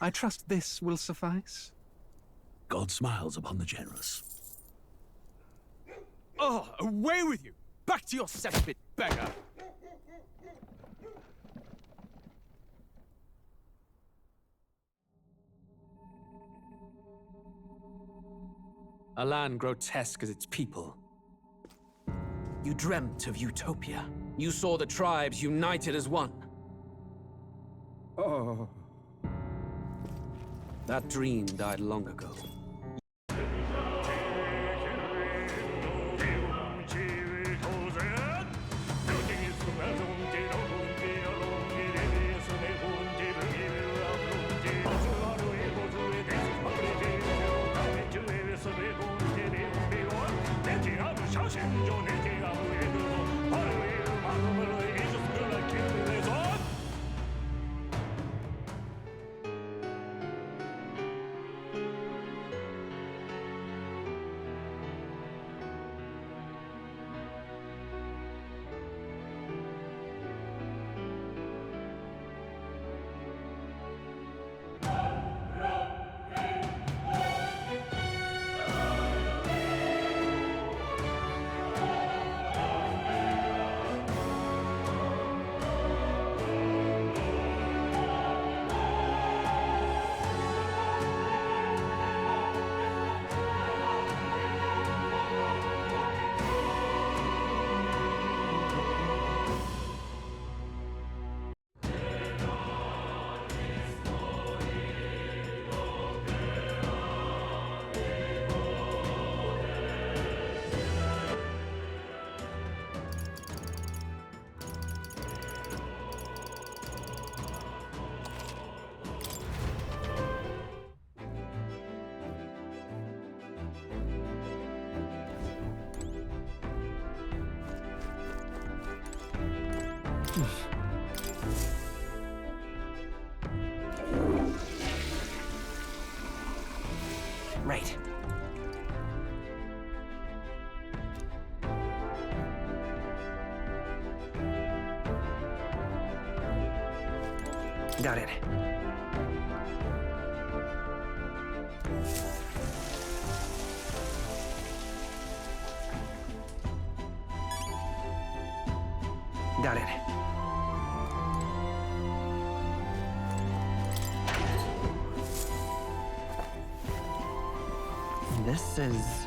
I trust this will suffice. God smiles upon the generous. Oh, away with you! Back to your cesspit, beggar! A land grotesque as its people. You dreamt of utopia. You saw the tribes united as one. Oh. That dream died long ago. Right. Got it. Got it. This is...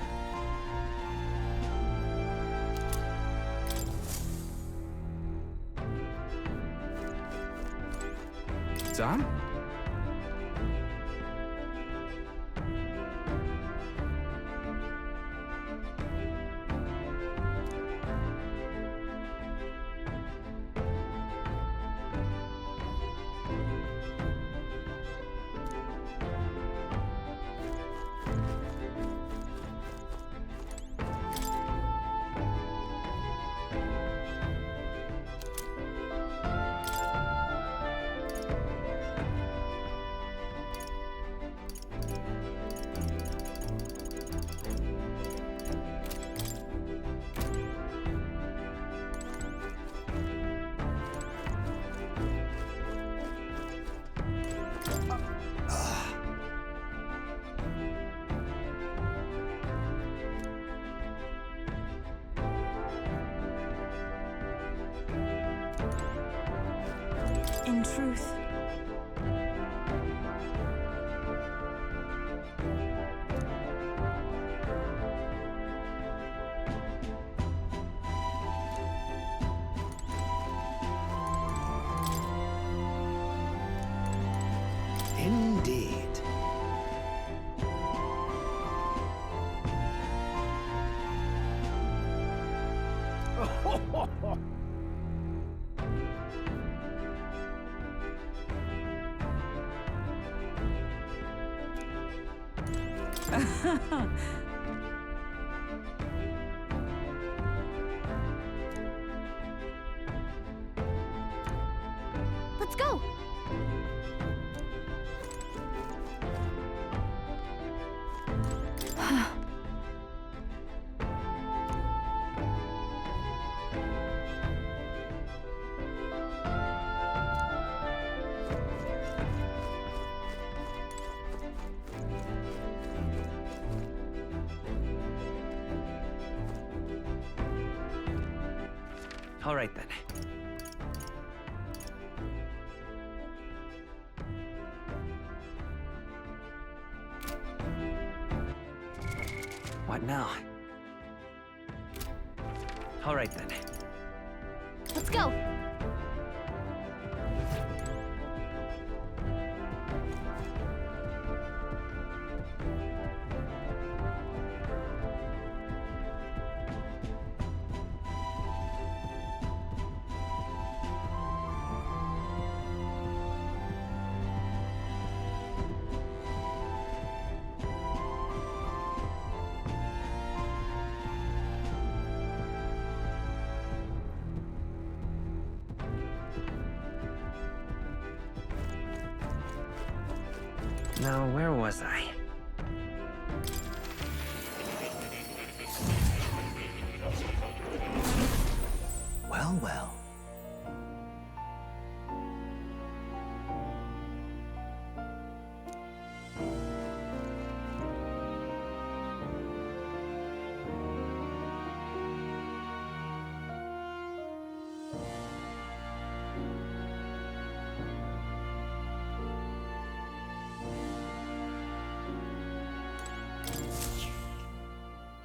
Done? In truth, Indeed. let's go! All right then. What now? All right then. Let's go! Now, where was I? Well, well.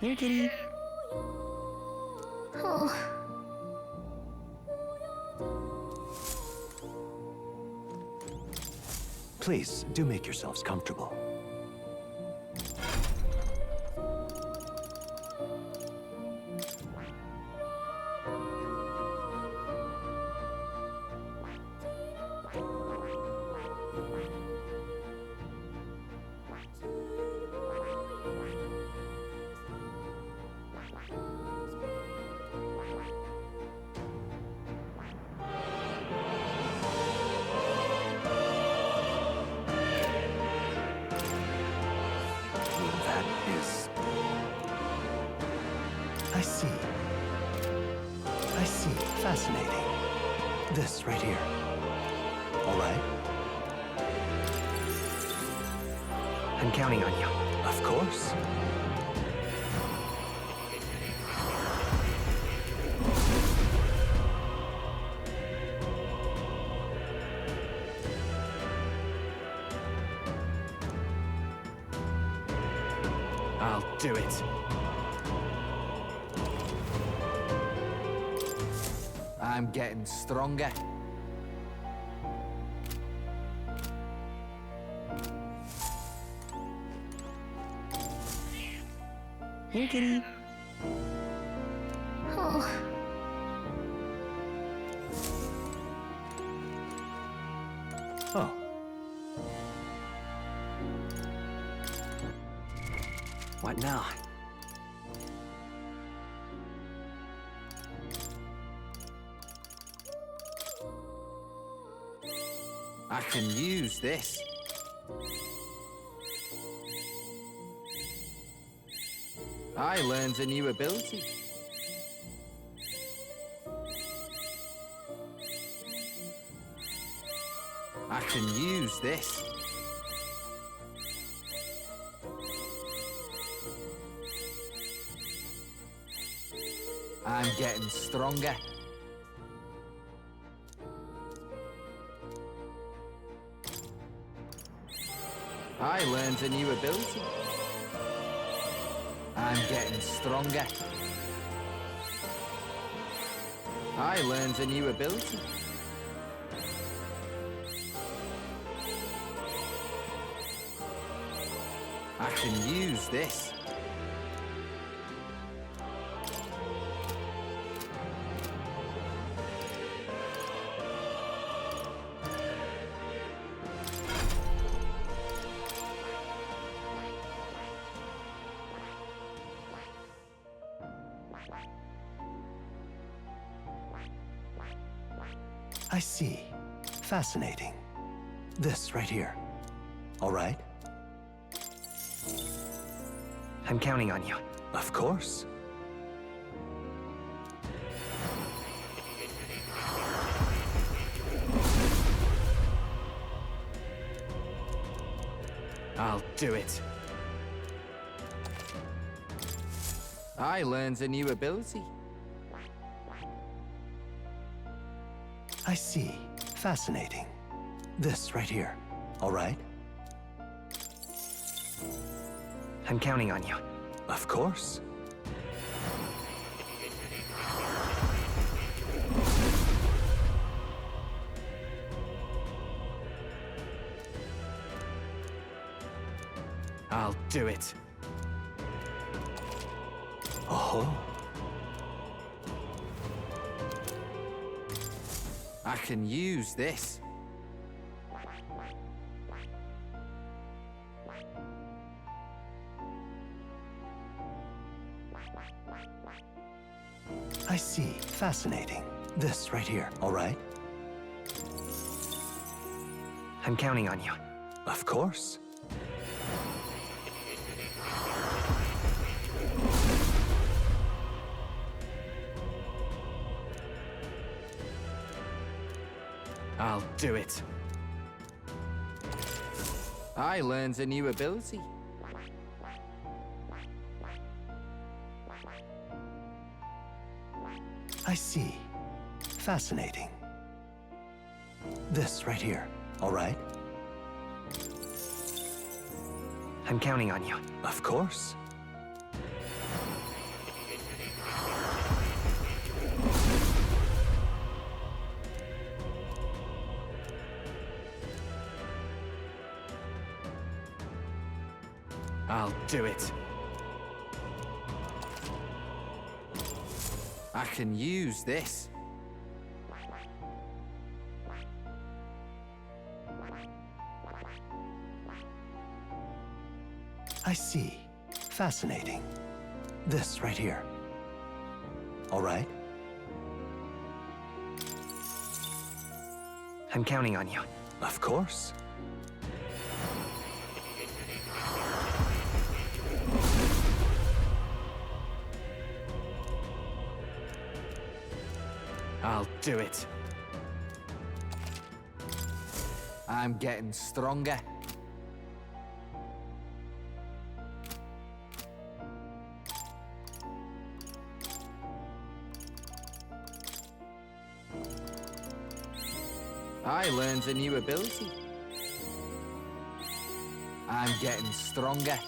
Here, kitty. Oh. Please, do make yourselves comfortable. is... I see. I see. Fascinating. This right here. All right? I'm counting on you. Of course. I'll do it. I'm getting stronger. Here, kitty. Oh, Oh. What now? I can use this. I learned a new ability. I can use this. I'm getting stronger. I learned a new ability. I'm getting stronger. I learned a new ability. I can use this. I see. Fascinating. This right here. All right? I'm counting on you. Of course. I'll do it. I learned a new ability. I see. Fascinating. This right here. All right? I'm counting on you. Of course. I'll do it. Oh. I can use this. I see. Fascinating. This right here. All right? I'm counting on you. Of course. I'll do it. I learned a new ability. I see. Fascinating. This right here. All right? I'm counting on you. Of course. I'll do it. I can use this. I see. Fascinating. This right here. All right? I'm counting on you. Of course. do it. I'm getting stronger. I learned a new ability. I'm getting stronger.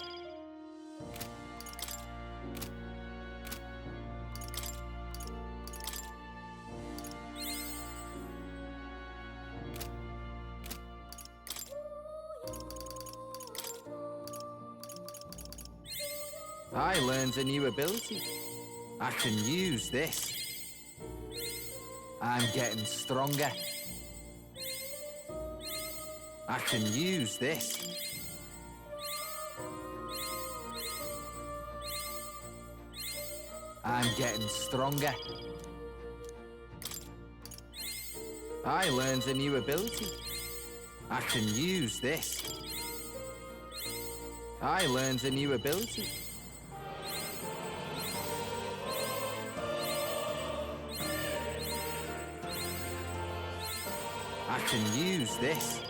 I learned a new ability. I can use this. I'm getting stronger. I can use this. I'm getting stronger. I learned a new ability. I can use this. I learned a new ability. I can use this.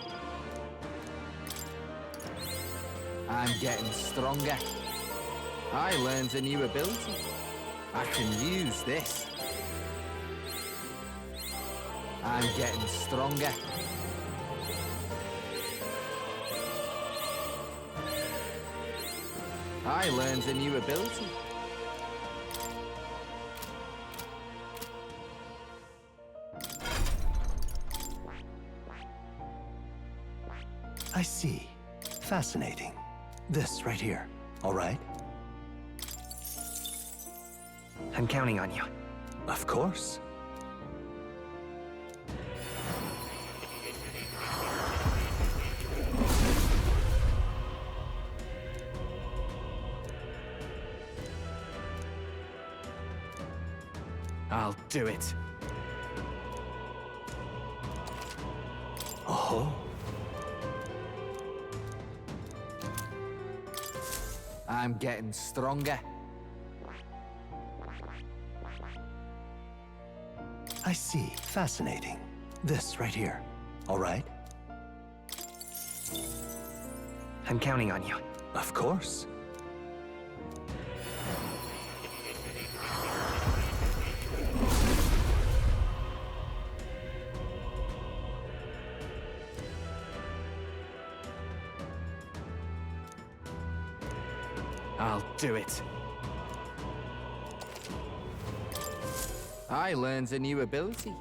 I'm getting stronger. I learned a new ability. I can use this. I'm getting stronger. I learned a new ability. I see. Fascinating. This right here. All right? I'm counting on you. Of course. I'll do it. Oh. I'm getting stronger. I see. Fascinating. This right here. All right? I'm counting on you. Of course. I'll do it. I learned a new ability.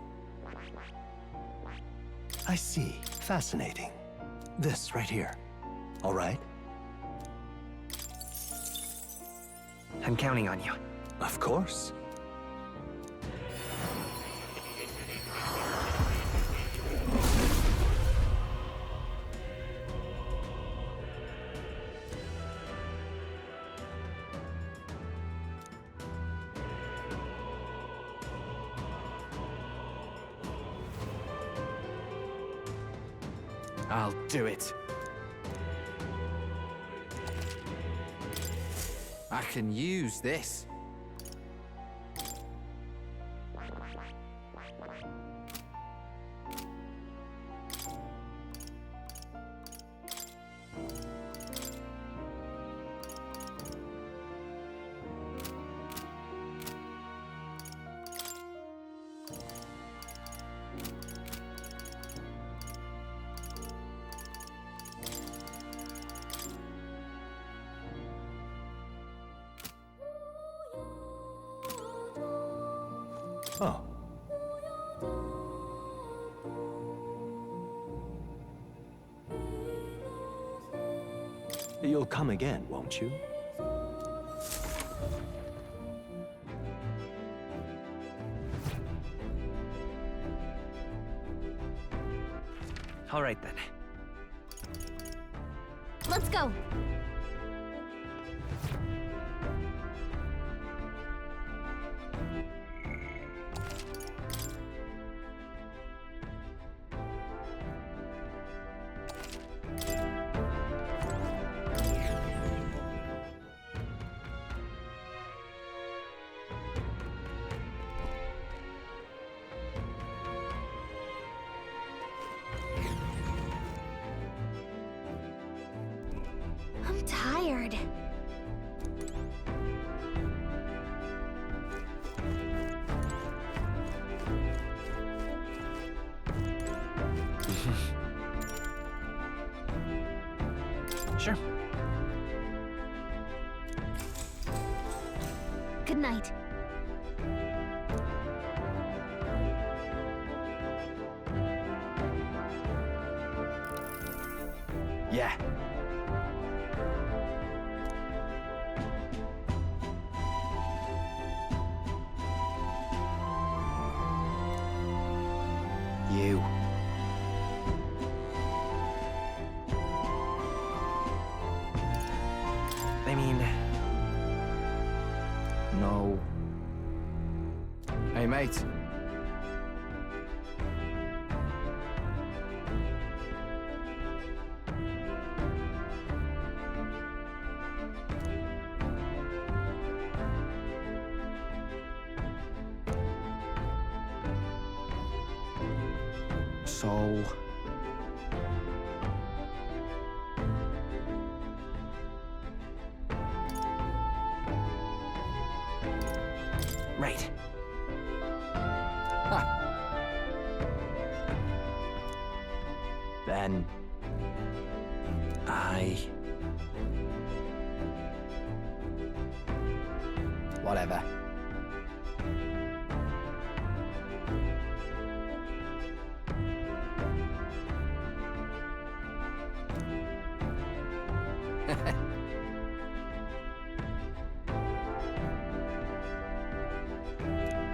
I see. Fascinating. This right here. All right? I'm counting on you. Of course. I'll do it. I can use this. Oh. You'll come again, won't you? All right then. Let's go. tired. Sure. Good night. Yeah. You. I mean... No. Hey, mate. So... Right. Then... Whatever.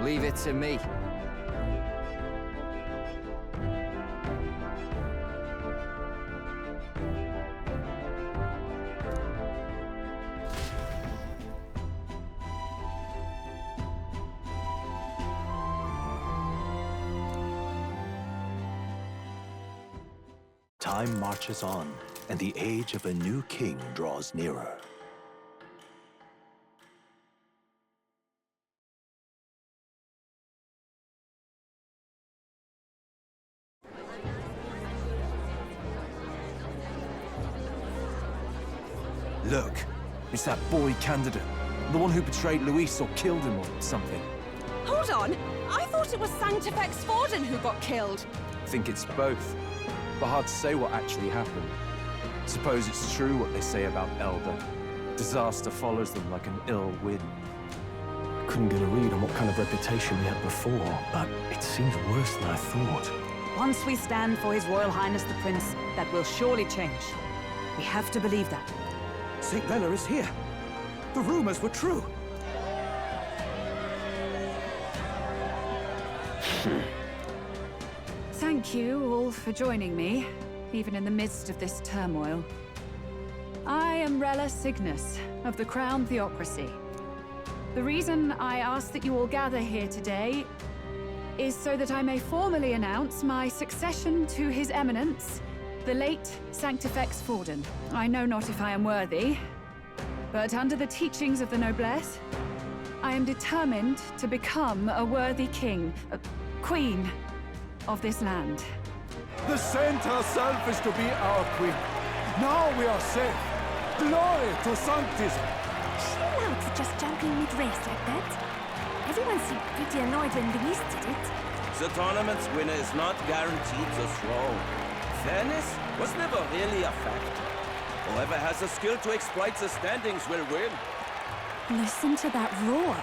Leave it to me. Time marches on, and the age of a new king draws nearer. Look, it's that boy candidate. The one who betrayed Luis or killed him or something. Hold on! I thought it was Sanctifex Forden who got killed. Think it's both. But hard to say what actually happened. Suppose it's true what they say about Elder. Disaster follows them like an ill wind. Couldn't get a read on what kind of reputation we had before, but it seems worse than I thought. Once we stand for His Royal Highness the Prince, that will surely change. We have to believe that. St. Bella is here. The rumors were true. Thank you all for joining me, even in the midst of this turmoil. I am Rella Cygnus, of the Crown Theocracy. The reason I ask that you all gather here today is so that I may formally announce my succession to His Eminence, the late Sanctifex Forden. I know not if I am worthy, but under the teachings of the noblesse, I am determined to become a worthy king, queen of this land. The saint herself is to be our queen. Now we are safe. Glory to Sanctism. Chill out for just jumping mid-race like that. Everyone seemed pretty annoyed when Luis did it. The tournament's winner is not guaranteed the throne. Fairness was never really a fact. Whoever has the skill to exploit the standings will win. Listen to that roar.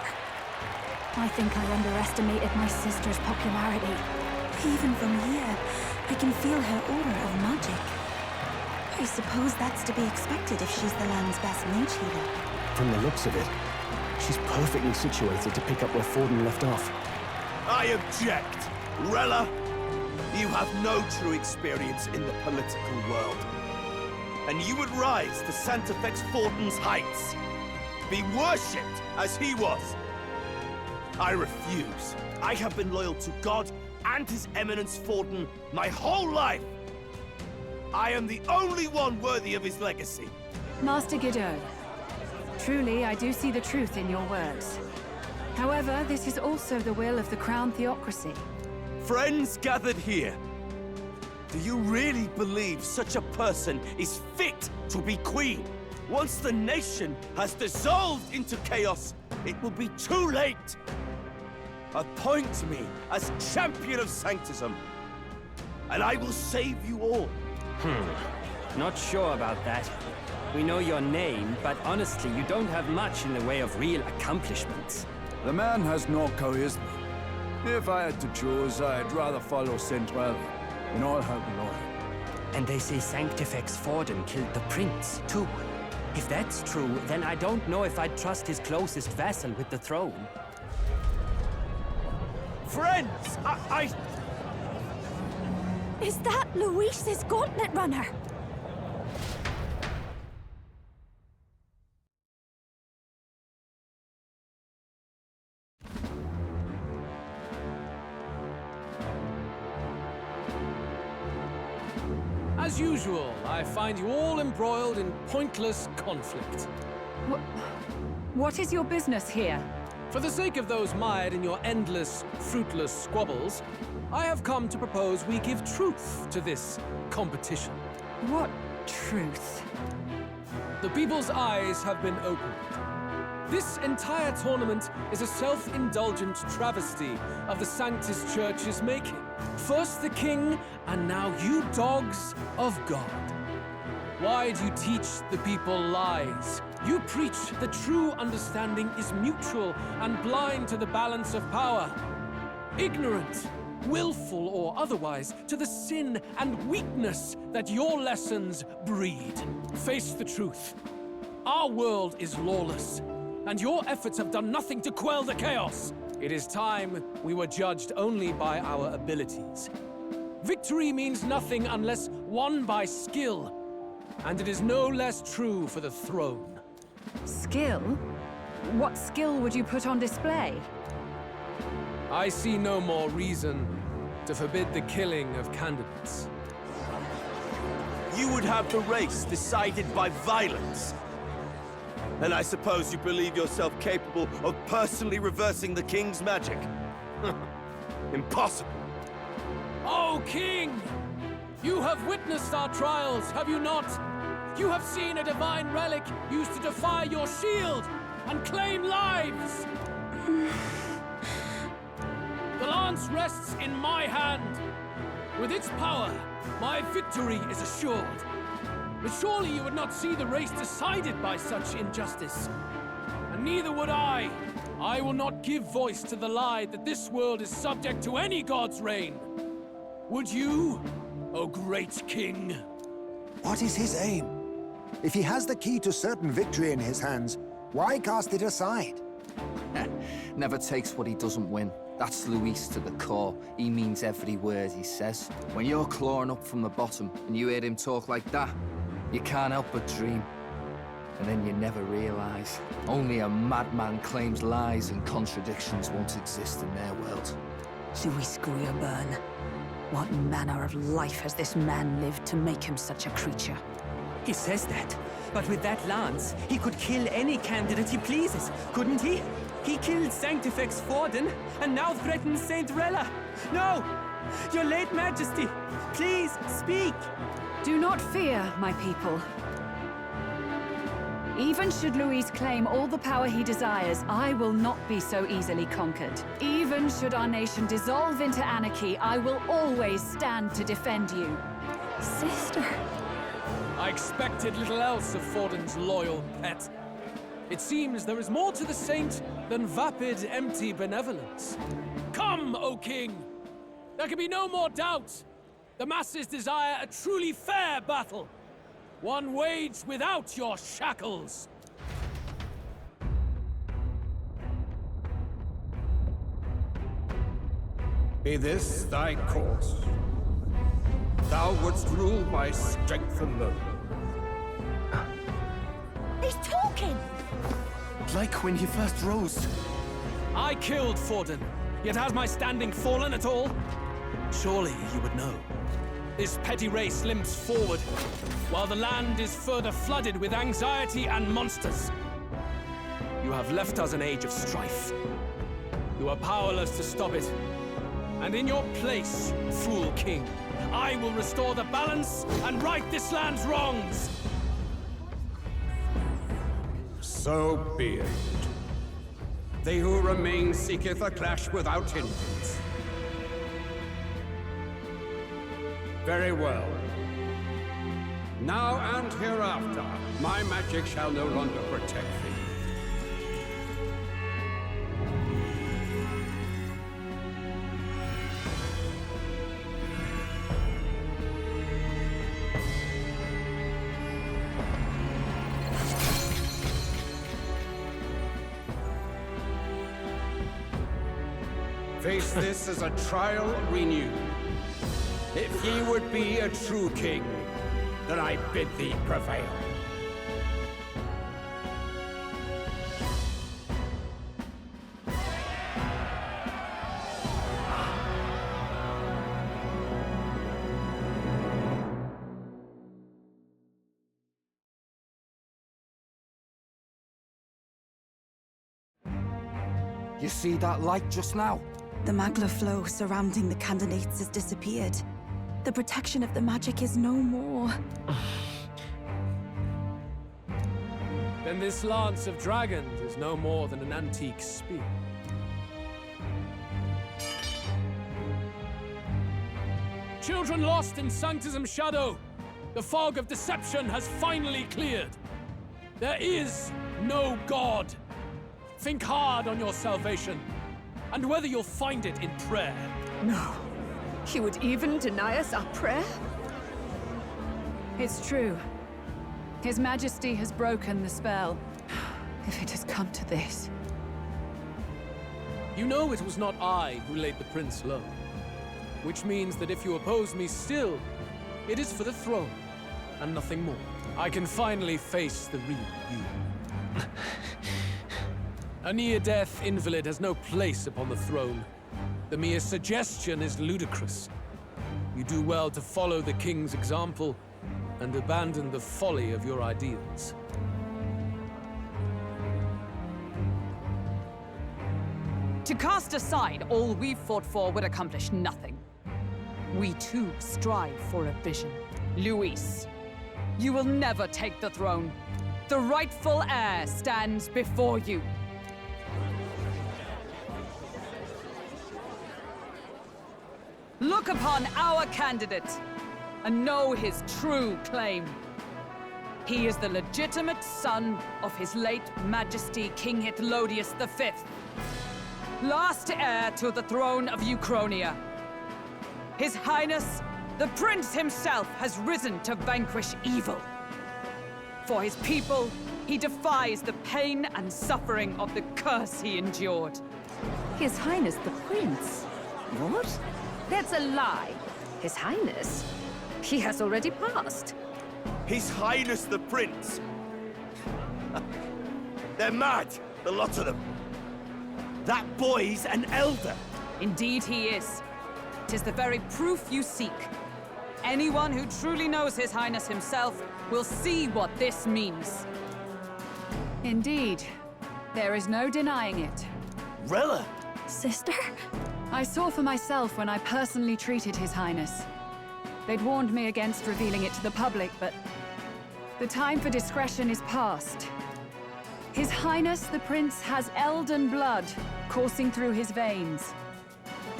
I think I underestimated my sister's popularity. Even from here, I can feel her aura of magic. I suppose that's to be expected if she's the land's best mage healer. From the looks of it, she's perfectly situated to pick up where Forden left off. I object. Rella, you have no true experience in the political world. And you would rise to Sanctifex Forden's heights. Be worshipped as he was. I refuse. I have been loyal to God and His Eminence Forden my whole life. I am the only one worthy of his legacy. Master Guido, truly I do see the truth in your words. However, this is also the will of the Crown Theocracy. Friends gathered here, do you really believe such a person is fit to be queen? Once the nation has dissolved into chaos, it will be too late! Appoint me as champion of sanctism, and I will save you all. Not sure about that. We know your name, but honestly, you don't have much in the way of real accomplishments. The man has no charisma. If I had to choose, I'd rather follow Central in all her glory. And they say Sanctifex Forden killed the prince, too. If that's true, then I don't know if I'd trust his closest vassal with the throne. Friends, I... Is that Luis's gauntlet runner? As usual, I find you all embroiled in pointless conflict. What is your business here? For the sake of those mired in your endless, fruitless squabbles, I have come to propose we give truth to this competition. What truth? The people's eyes have been opened. This entire tournament is a self-indulgent travesty of the Sanctus Church's making. First the king, and now you dogs of God. Why do you teach the people lies? You preach the true understanding is mutual and blind to the balance of power. Ignorant, willful or otherwise, to the sin and weakness that your lessons breed. Face the truth. Our world is lawless, and your efforts have done nothing to quell the chaos. It is time we were judged only by our abilities. Victory means nothing unless won by skill, and it is no less true for the throne. Skill? What skill would you put on display? I see no more reason to forbid the killing of candidates. You would have the race decided by violence. And I suppose you believe yourself capable of personally reversing the king's magic? Impossible. Oh, King! You have witnessed our trials, have you not? You have seen a divine relic used to defy your shield and claim lives! The lance rests in my hand. With its power, my victory is assured. But surely you would not see the race decided by such injustice. And neither would I. I will not give voice to the lie that this world is subject to any god's reign. Would you, O great king? What is his aim? If he has the key to certain victory in his hands, why cast it aside? Never takes what he doesn't win. That's Luis to the core. He means every word he says. When you're clawing up from the bottom and you hear him talk like that, you can't help but dream. And then you never realize. Only a madman claims lies and contradictions won't exist in their world. Luis Grierburn. What manner of life has this man lived to make him such a creature? He says that, but with that lance, he could kill any candidate he pleases, couldn't he? He killed Sanctifex Forden, and now threatens Saint Rella. No! Your late majesty, please, speak! Do not fear, my people. Even should Luis claim all the power he desires, I will not be so easily conquered. Even should our nation dissolve into anarchy, I will always stand to defend you. Sister. I expected little else of Forden's loyal pet. It seems there is more to the saint than vapid, empty benevolence. Come, O king! There can be no more doubt. The masses desire a truly fair battle. One waged without your shackles. Be this thy course. Thou wouldst rule by strength alone. He's talking! Like when he first rose. I killed Forden, yet has my standing fallen at all? Surely you would know. This petty race limps forward, while the land is further flooded with anxiety and monsters. You have left us an age of strife. You are powerless to stop it. And in your place, fool king, I will restore the balance and right this land's wrongs. So be it. They who remain seeketh a clash without hindrance. Very well. Now and hereafter, my magic shall no longer protect thee. Face this as a trial renewed. If ye would be a true king, then I bid thee prevail. You see that light just now? The magla flow surrounding the candidates has disappeared. The protection of the magic is no more. Then this lance of dragons is no more than an antique spear. Children lost in Sanctism's shadow, the fog of deception has finally cleared. There is no God. Think hard on your salvation, and whether you'll find it in prayer. No. He would even deny us our prayer? It's true. His Majesty has broken the spell. If it has come to this. You know it was not I who laid the prince low. Which means that if you oppose me still, it is for the throne, and nothing more. I can finally face the real you. A near-death invalid has no place upon the throne. The mere suggestion is ludicrous. You do well to follow the king's example and abandon the folly of your ideals. To cast aside all we've fought for would accomplish nothing. We too strive for a vision. Luis, you will never take the throne. The rightful heir stands before you. Look upon our candidate and know his true claim. He is the legitimate son of his late Majesty King Hitlodius V, last heir to the throne of Uchronia. His Highness, the Prince himself, has risen to vanquish evil. For his people, he defies the pain and suffering of the curse he endured. His Highness the Prince? What? That's a lie. His Highness? He has already passed. His Highness the Prince? They're mad, the lot of them. That boy's an elder. Indeed he is. 'Tis the very proof you seek. Anyone who truly knows His Highness himself will see what this means. Indeed. There is no denying it. Rella! Sister? I saw for myself when I personally treated His Highness. They'd warned me against revealing it to the public, but the time for discretion is past. His Highness the Prince has Elden blood coursing through his veins.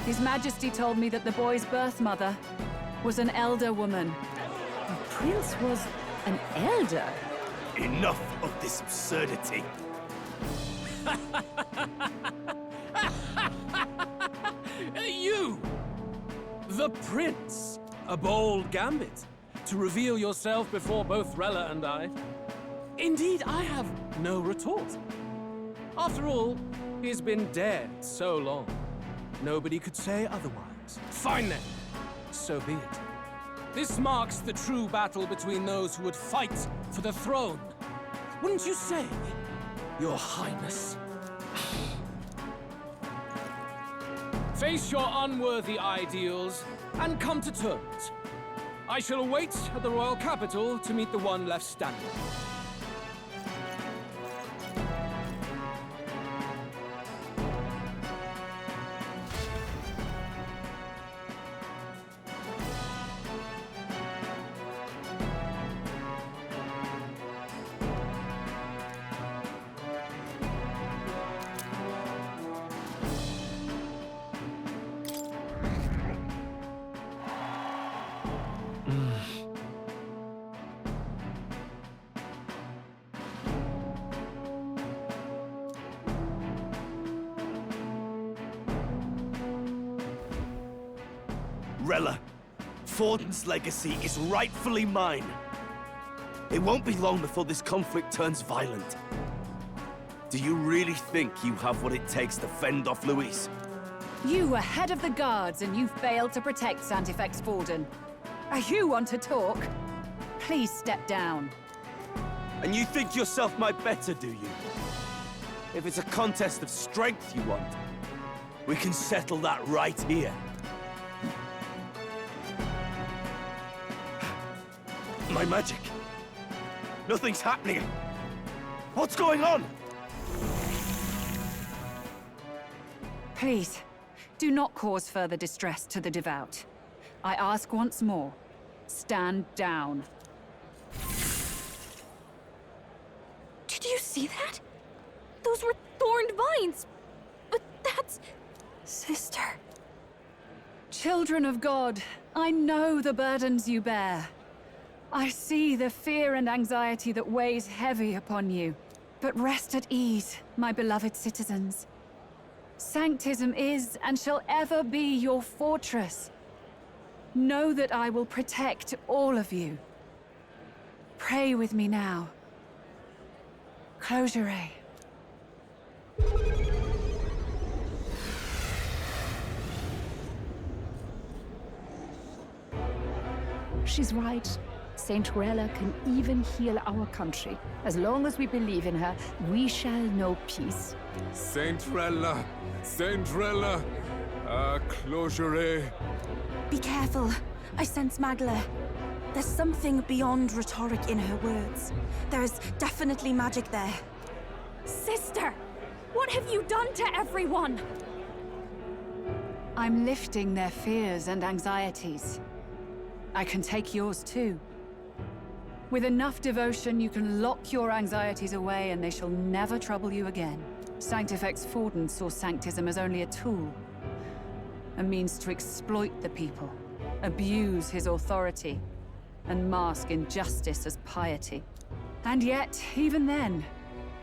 His Majesty told me that the boy's birth mother was an elder woman. The Prince was an elder? Enough of this absurdity. You! The Prince! A bold gambit, to reveal yourself before both Rella and I. Indeed, I have no retort. After all, he's been dead so long. Nobody could say otherwise. Fine then. So be it. This marks the true battle between those who would fight for the throne. Wouldn't you say, Your Highness? Face your unworthy ideals and come to terms. I shall await at the royal capital to meet the one left standing. Rella, Forden's legacy is rightfully mine. It won't be long before this conflict turns violent. Do you really think you have what it takes to fend off Luis? You were head of the guards and you failed to protect Santifex Forden. You want to talk? Please step down. And you think yourself my better, do you? If it's a contest of strength you want, we can settle that right here. My magic. Nothing's happening. What's going on? Please, do not cause further distress to the devout. I ask once more, stand down. Did you see that? Those were thorned vines. But that's... Sister. Children of God, I know the burdens you bear. I see the fear and anxiety that weighs heavy upon you. But rest at ease, my beloved citizens. Sanctism is and shall ever be your fortress. Know that I will protect all of you. Pray with me now. Close your eyes. She's right. Saint Rella can even heal our country. As long as we believe in her, we shall know peace. Saint Rella! Saint Rella! Closure. Be careful. I sense Magla. There's something beyond rhetoric in her words. There is definitely magic there. Sister! What have you done to everyone? I'm lifting their fears and anxieties. I can take yours too. With enough devotion, you can lock your anxieties away and they shall never trouble you again. Sanctifex Forden saw Sanctism as only a tool. A means to exploit the people, abuse his authority, and mask injustice as piety. And yet, even then,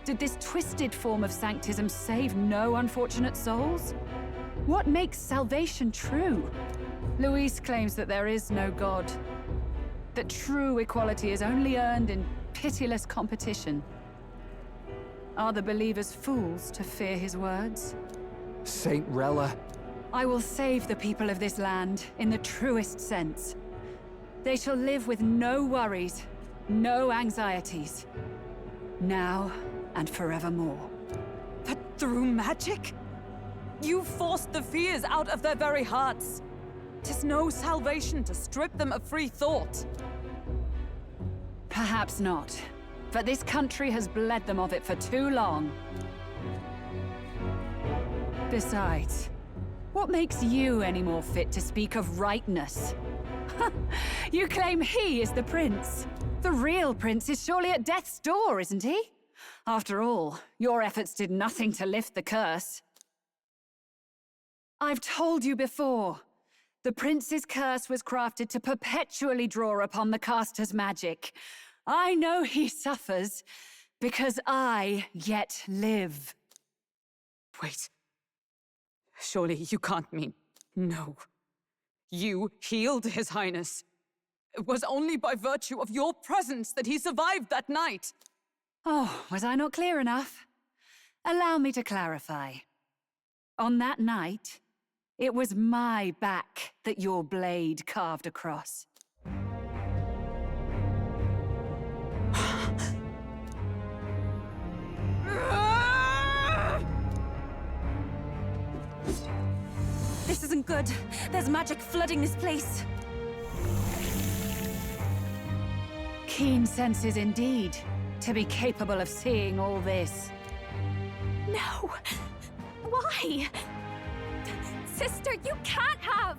did this twisted form of Sanctism save no unfortunate souls? What makes salvation true? Luis claims that there is no God. That true equality is only earned in pitiless competition. Are the believers fools to fear his words? Saint Rella. I will save the people of this land in the truest sense. They shall live with no worries, no anxieties. Now and forevermore. But through magic? You forced the fears out of their very hearts. 'Tis no salvation to strip them of free thought. Perhaps not. But this country has bled them of it for too long. Besides, what makes you any more fit to speak of rightness? You claim he is the prince. The real prince is surely at death's door, isn't he? After all, your efforts did nothing to lift the curse. I've told you before. The prince's curse was crafted to perpetually draw upon the caster's magic. I know he suffers, because I yet live. Wait. Surely you can't mean... No. You healed His Highness. It was only by virtue of your presence that he survived that night. Oh, was I not clear enough? Allow me to clarify. On that night, it was my back that your blade carved across. This isn't good. There's magic flooding this place. Keen senses indeed, to be capable of seeing all this. No! Why? Sister, you can't have!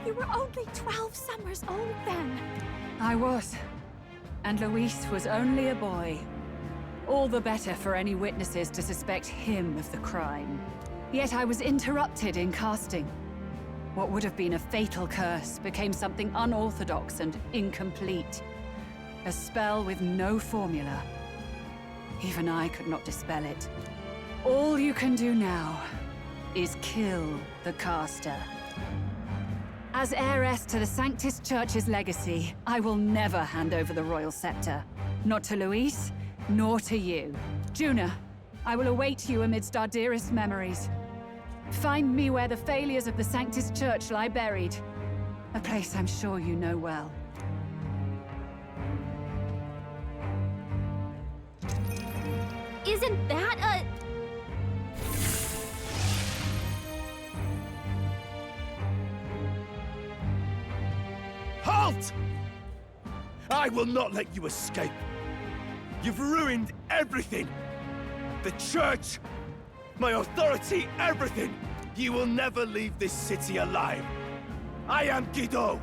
You were only 12 summers old then. I was. And Luis was only a boy. All the better for any witnesses to suspect him of the crime. Yet I was interrupted in casting. What would have been a fatal curse became something unorthodox and incomplete. A spell with no formula. Even I could not dispel it. All you can do now is kill the caster. As heiress to the Sanctus Church's legacy, I will never hand over the royal scepter. Not to Luis, nor to you. Juna, I will await you amidst our dearest memories. Find me where the failures of the Sanctus Church lie buried. A place I'm sure you know well. Isn't that a... Halt! I will not let you escape. You've ruined everything. The church, my authority, everything. You will never leave this city alive. I am Guido,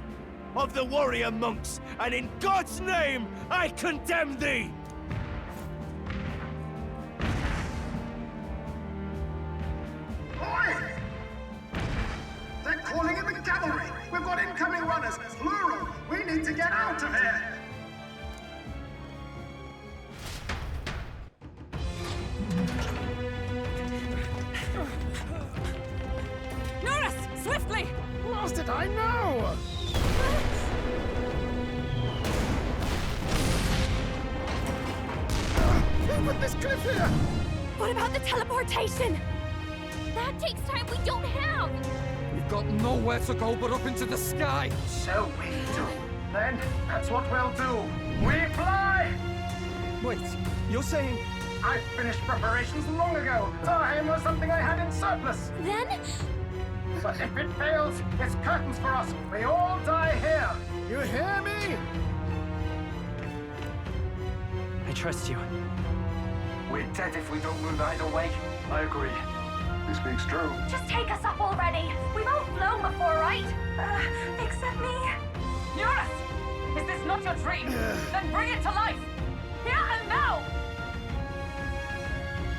of the warrior monks, and in God's name, I condemn thee! Oi! They're calling in the cavalry! We've got incoming runners, plural! We need to get out of here! Norris! Swiftly! Lost it, I know! With this cliff here! What about the teleportation? That takes time we don't have! We've got nowhere to go but up into the sky! So we do. Then, that's what we'll do. We fly! Wait, you're saying... I finished preparations long ago. Time was something I had in surplus. Then? But if it fails, it's curtains for us. We all die here. You hear me? I trust you. We're dead if we don't move either way. I agree. This speaks true. Just take us up already. We've all flown before, right? Except me. Norris! Is this not your dream? Then bring it to life! Here and now!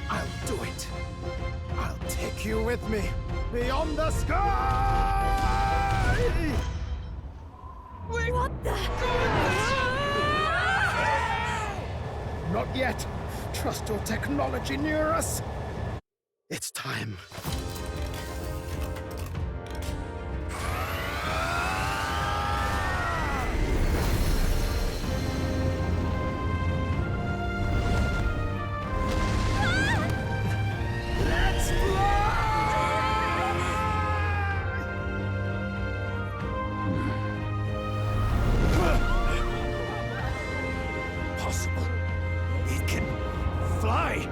I'll do it. I'll take you with me. Beyond the sky! What the... Not yet. Trust your technology near us. It's time. Let's fly! Possible. It can fly!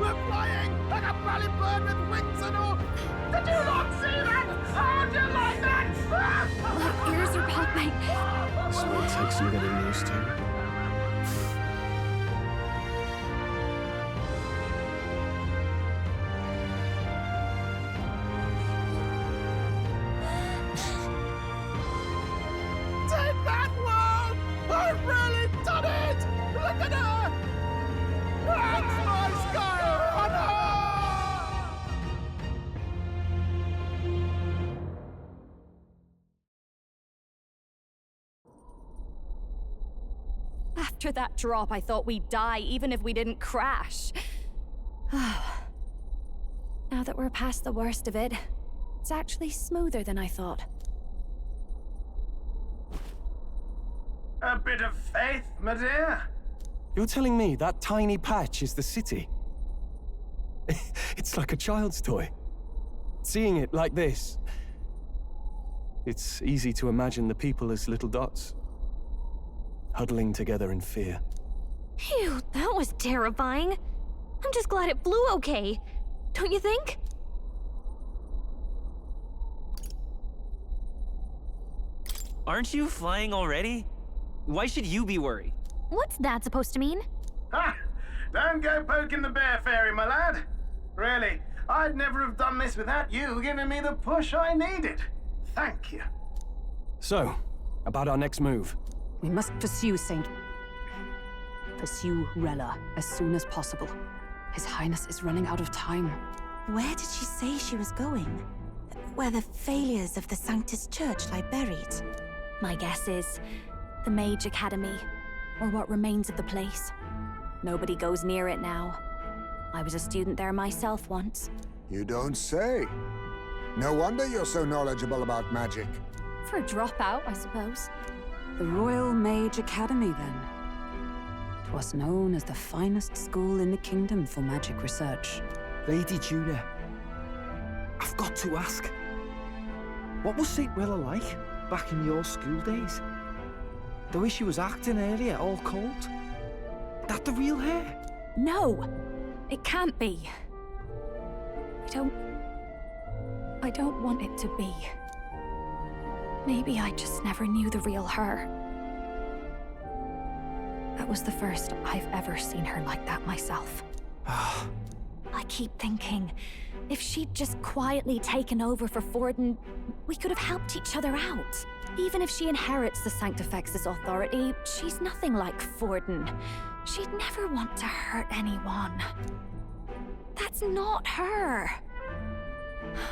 We're flying like a bally bird with wings and all! Did you not see that? How'd you like that? My ears are popping. This will take some getting used to. Take that, world! I've really done it! Look at her! That's my sky runner! After that drop, I thought we'd die, even if we didn't crash. Now that we're past the worst of it, it's actually smoother than I thought. A bit of faith, my dear. You're telling me that tiny patch is the city? It's like a child's toy. Seeing it like this, it's easy to imagine the people as little dots, huddling together in fear. Phew, that was terrifying. I'm just glad it flew okay. Don't you think? Aren't you flying already? Why should you be worried? What's that supposed to mean? Ha! Don't go poking the bear fairy, my lad. Really, I'd never have done this without you giving me the push I needed. Thank you. So, about our next move. We must pursue Rella as soon as possible. His Highness is running out of time. Where did she say she was going? Where the failures of the Sanctus Church lie buried? My guess is the Mage Academy, or what remains of the place. Nobody goes near it now. I was a student there myself once. You don't say. No wonder you're so knowledgeable about magic. For a dropout, I suppose. The Royal Mage Academy, then. 'Twas known as the finest school in the kingdom for magic research. Lady Juna, I've got to ask. What was St. Rilla like back in your school days? The way she was acting earlier, all cold? That the real hair? No! It can't be. I don't want it to be. Maybe I just never knew the real her. That was the first I've ever seen her like that myself. I keep thinking, if she'd just quietly taken over for Forden, we could have helped each other out. Even if she inherits the Sanctifex's authority, she's nothing like Forden. She'd never want to hurt anyone. That's not her.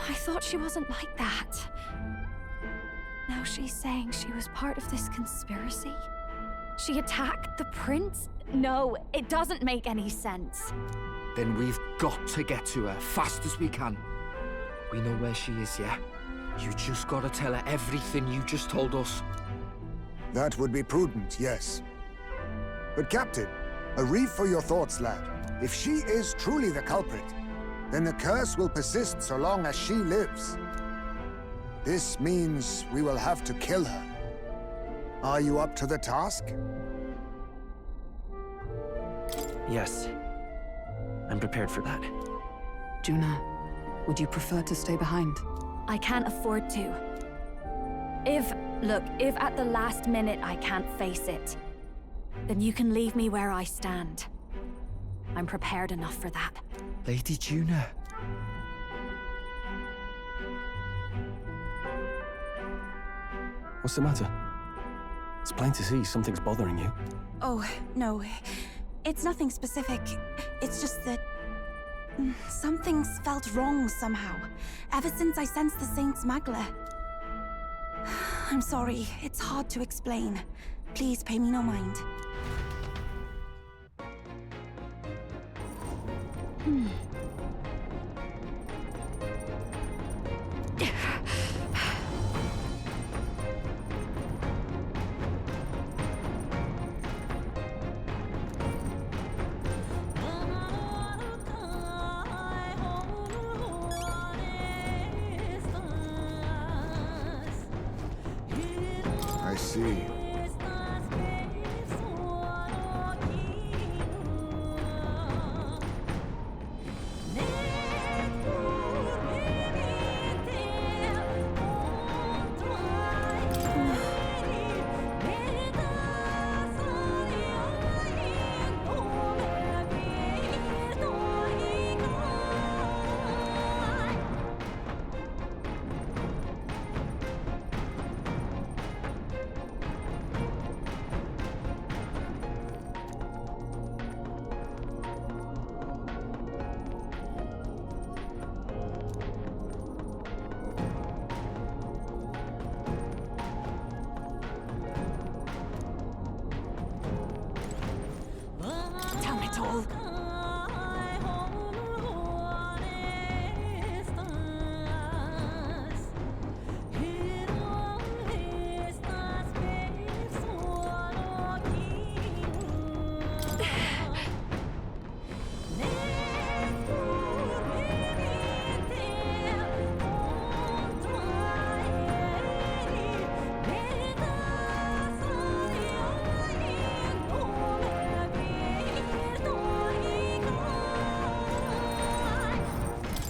I thought she wasn't like that. Now she's saying she was part of this conspiracy? She attacked the prince? No, it doesn't make any sense. Then we've got to get to her fast as we can. We know where she is, yeah? You just gotta tell her everything you just told us. That would be prudent, yes. But Captain, a reef for your thoughts, lad. If she is truly the culprit, then the curse will persist so long as she lives. This means we will have to kill her. Are you up to the task? Yes. I'm prepared for that. Juna, would you prefer to stay behind? I can't afford to. If at the last minute I can't face it, then you can leave me where I stand. I'm prepared enough for that. Lady Juna. What's the matter? It's plain to see something's bothering you. Oh, no. It's nothing specific. It's just that... something's felt wrong somehow, ever since I sensed the Saint's Magla. I'm sorry, it's hard to explain. Please pay me no mind. I see. Tell it all.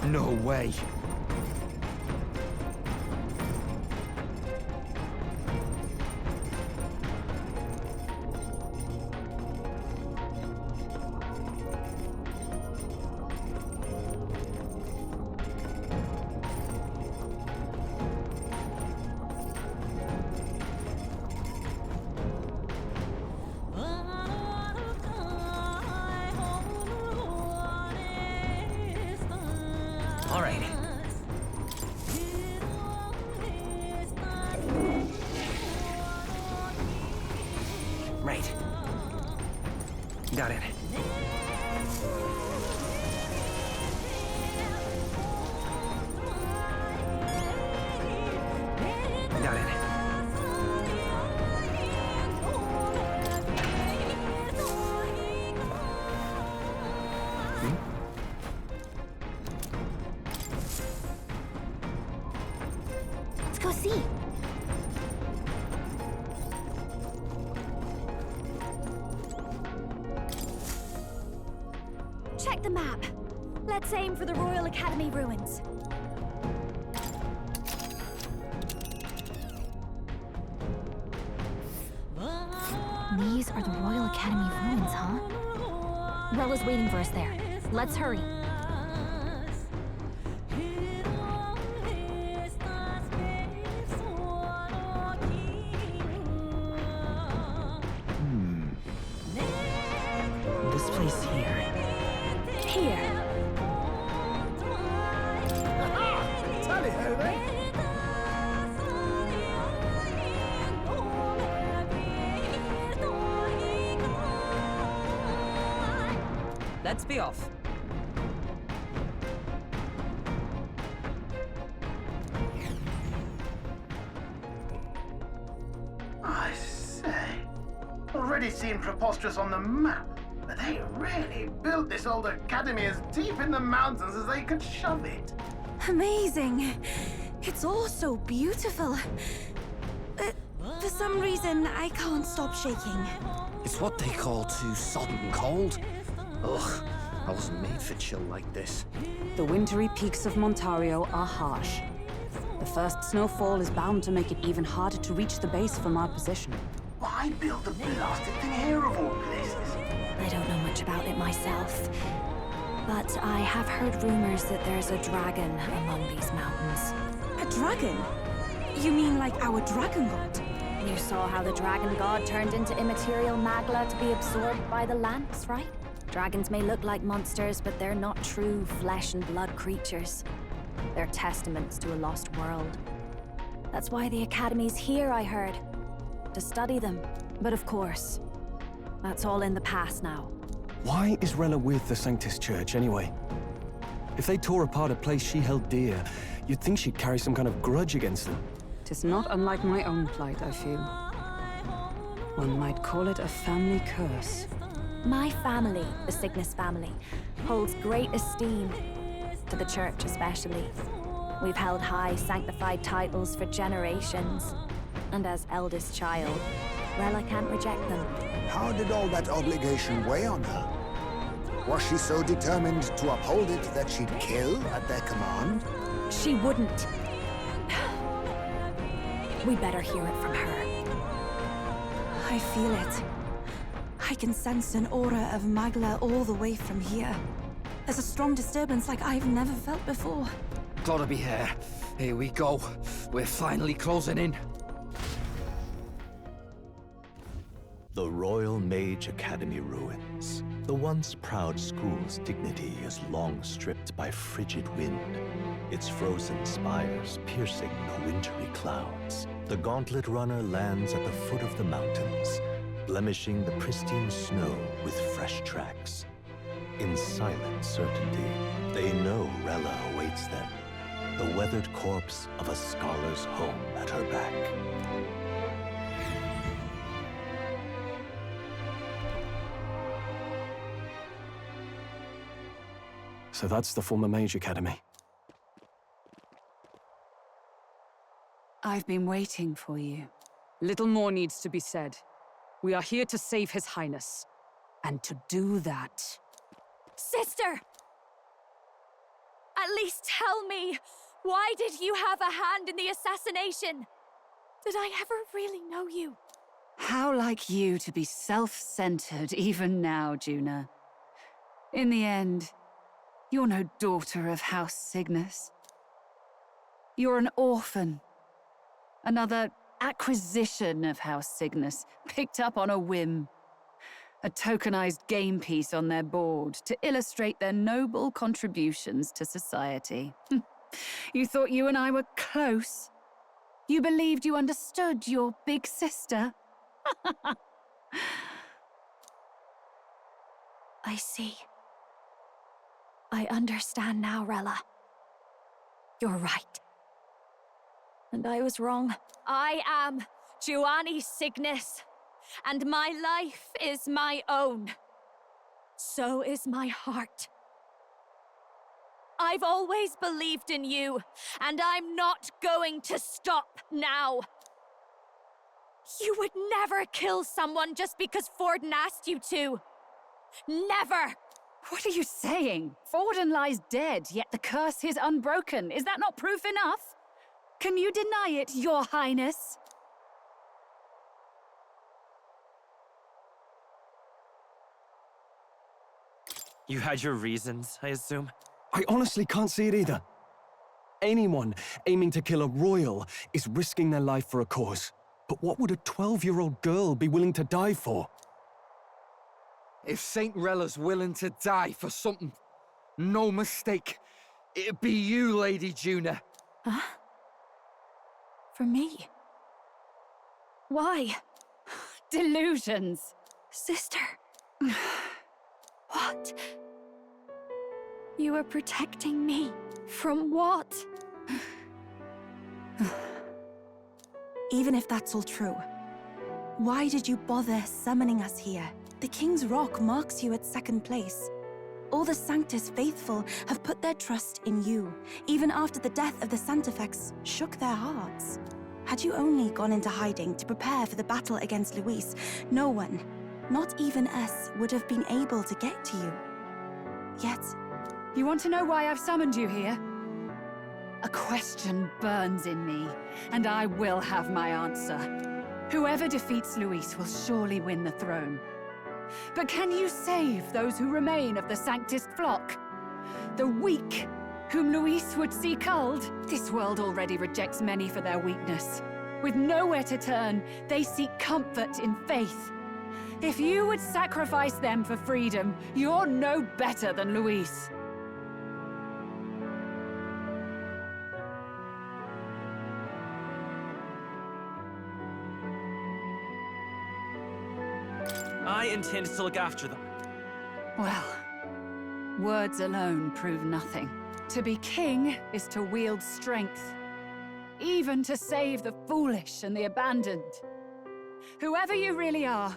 No way. All right. Right. Got it. Check the map. Let's aim for the Royal Academy ruins. These are the Royal Academy ruins, huh? Rella's waiting for us there. Let's hurry. This place here. Here. Tally-ho then! Let's be off. I say, already seemed preposterous on the map, but they really built this old academy as deep in the mountains as they could shove it. Amazing. It's all so beautiful. For some reason, I can't stop shaking. It's what they call too sodden cold. Ugh, I wasn't made for chill like this. The wintry peaks of Montario are harsh. The first snowfall is bound to make it even harder to reach the base from our position. Why build the blasted thing here of all places? I don't know much about it myself, but I have heard rumors that there's a dragon among these mountains. A dragon? You mean like our dragon god? You saw how the dragon god turned into immaterial magla to be absorbed by the lance, right? Dragons may look like monsters, but they're not true flesh and blood creatures. They're testaments to a lost world. That's why the Academy's here, I heard. To study them. But of course, that's all in the past now. Why is Rella with the Sanctus Church, anyway? If they tore apart a place she held dear, you'd think she'd carry some kind of grudge against them. 'Tis not unlike my own plight, I feel. One might call it a family curse. My family, the Cygnus family, holds great esteem, to the Church especially. We've held high sanctified titles for generations, and as eldest child, Rella can't reject them. How did all that obligation weigh on her? Was she so determined to uphold it that she'd kill at their command? She wouldn't. We better hear it from her. I feel it. I can sense an aura of Magla all the way from here. There's a strong disturbance like I've never felt before. Gotta be here. Here we go. We're finally closing in. The Royal Mage Academy ruins. The once proud school's dignity is long stripped by frigid wind, its frozen spires piercing the wintry clouds. The gauntlet runner lands at the foot of the mountains, blemishing the pristine snow with fresh tracks. In silent certainty, they know Rella awaits them, the weathered corpse of a scholar's home at her back. So that's the former Mage Academy. I've been waiting for you. Little more needs to be said. We are here to save His Highness. And to do that... Sister! At least tell me, why did you have a hand in the assassination? Did I ever really know you? How like you to be self-centered even now, Juna. In the end, you're no daughter of House Cygnus. You're an orphan. Another acquisition of House Cygnus, picked up on a whim. A tokenized game piece on their board to illustrate their noble contributions to society. You thought you and I were close. You believed you understood your big sister. I see. I understand now, Rella. You're right. And I was wrong. I am Giovanni Cygnus, and my life is my own. So is my heart. I've always believed in you, and I'm not going to stop now. You would never kill someone just because Forden asked you to. Never! What are you saying? Forden lies dead, yet the curse is unbroken. Is that not proof enough? Can you deny it, Your Highness? You had your reasons, I assume? I honestly can't see it either. Anyone aiming to kill a royal is risking their life for a cause. But what would a 12-year-old girl be willing to die for? If Saint Rella's willing to die for something, no mistake, it'd be you, Lady Juna. Huh? For me? Why? Delusions. Sister. What? You are protecting me from what? Even if that's all true, why did you bother summoning us here? The King's Rock marks you at second place. All the Sanctus faithful have put their trust in you, even after the death of the Santefex shook their hearts. Had you only gone into hiding to prepare for the battle against Luis, no one, not even us, would have been able to get to you. Yet... You want to know why I've summoned you here? A question burns in me, and I will have my answer. Whoever defeats Luis will surely win the throne. But can you save those who remain of the Sanctist flock? The weak, whom Luis would see culled? This world already rejects many for their weakness. With nowhere to turn, they seek comfort in faith. If you would sacrifice them for freedom, you're no better than Luis. I intend to look after them. Well, words alone prove nothing. To be king is to wield strength, even to save the foolish and the abandoned. Whoever you really are,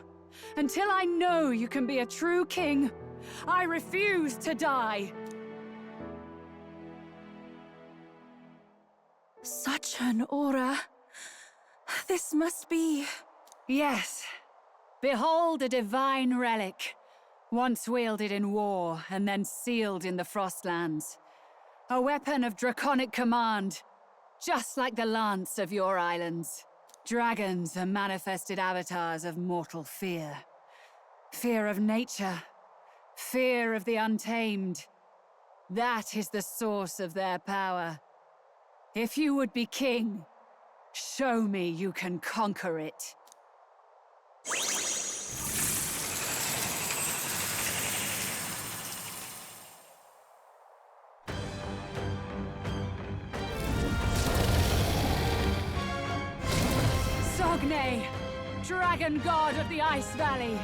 until I know you can be a true king, I refuse to die. Such an aura. This must be... Yes. Behold a divine relic, once wielded in war and then sealed in the Frostlands. A weapon of draconic command, just like the lance of your islands. Dragons are manifested avatars of mortal fear. Fear of nature, fear of the untamed. That is the source of their power. If you would be king, show me you can conquer it. Sogne, dragon god of the Ice Valley,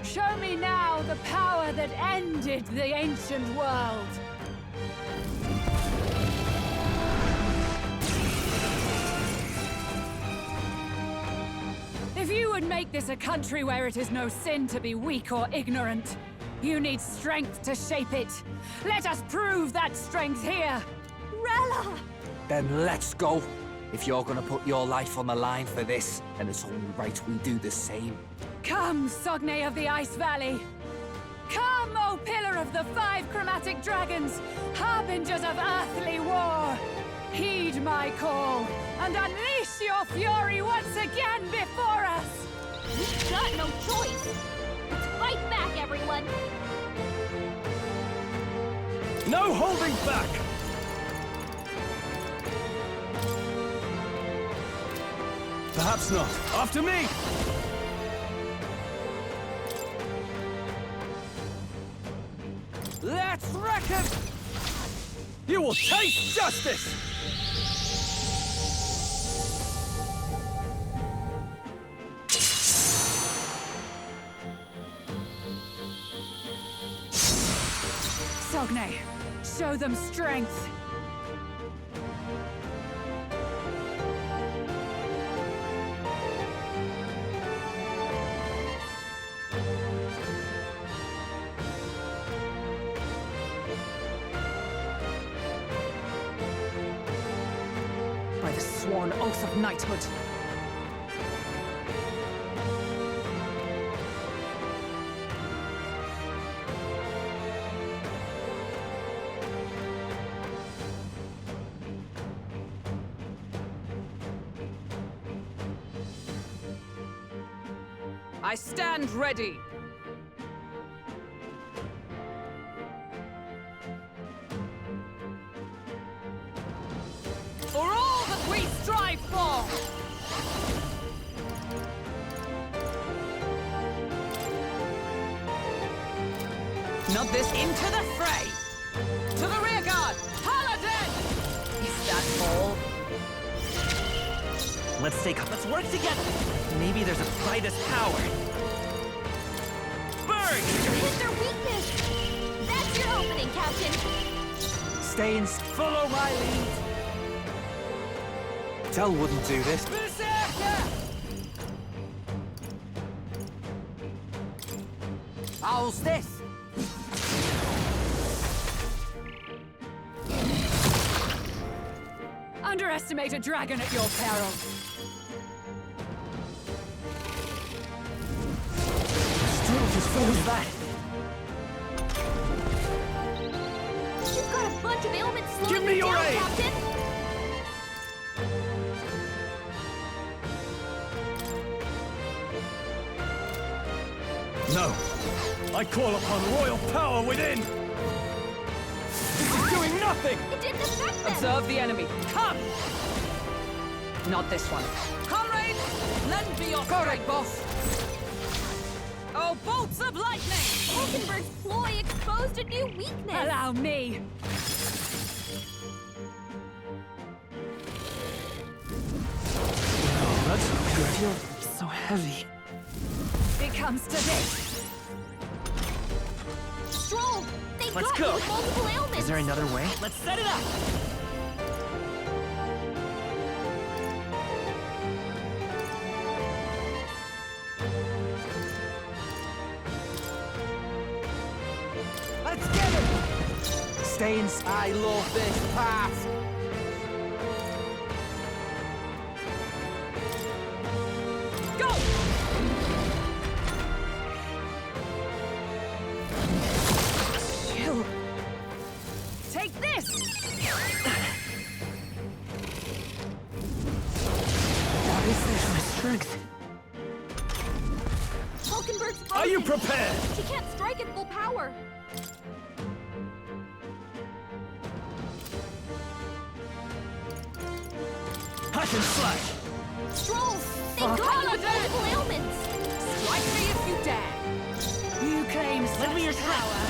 show me now the power that ended the ancient world. If you would make this a country where it is no sin to be weak or ignorant, you need strength to shape it. Let us prove that strength here. Rella! Then let's go. If you're gonna put your life on the line for this, then it's only right we do the same. Come, Sogne of the Ice Valley. Come, O Pillar of the 5 Chromatic Dragons, harbingers of earthly war. Heed my call, and unleash your fury once again before us! We've got no choice! Let's fight back, everyone! No holding back! Perhaps not. After me! Let's reckon! You will taste justice! Sogne, show them strength. By the sworn oath of knighthood. I stand ready. For all that we strive for! Not this into the fray! To the rear guard! Paladin! Is that all? Let's work together. Maybe there's a brightest power. Burn! Hit their weakness! That's your opening, Captain! Stay and follow my lead. Tell wouldn't do this. Berserker! How's this? Underestimate a dragon at your peril. Who's that? You've got a bunch of ailments slowing Give me you your down, aid! Captain! No. I call upon royal power within! This is doing nothing! It didn't affect them! Observe the enemy. Come! Not this one. Comrades, lend me your strength, boss! Oh, bolts of lightning! Hulkenberg's ploy exposed a new weakness! Allow me! Oh, that's not good. I feel so heavy. It comes to this. Stroll! They Let's got go. you with multiple ailments! Is there another way? Let's set it up! Let's get it! Stay in. I love this path! Go! Chill. Take this! What is this? My strength. Hulkenberg's broken! Are you prepared? She can't strike at full power! Hack and slash! Stroll! They got you with multiple ailments! Strike me if you dare! You claim Lend me your such power,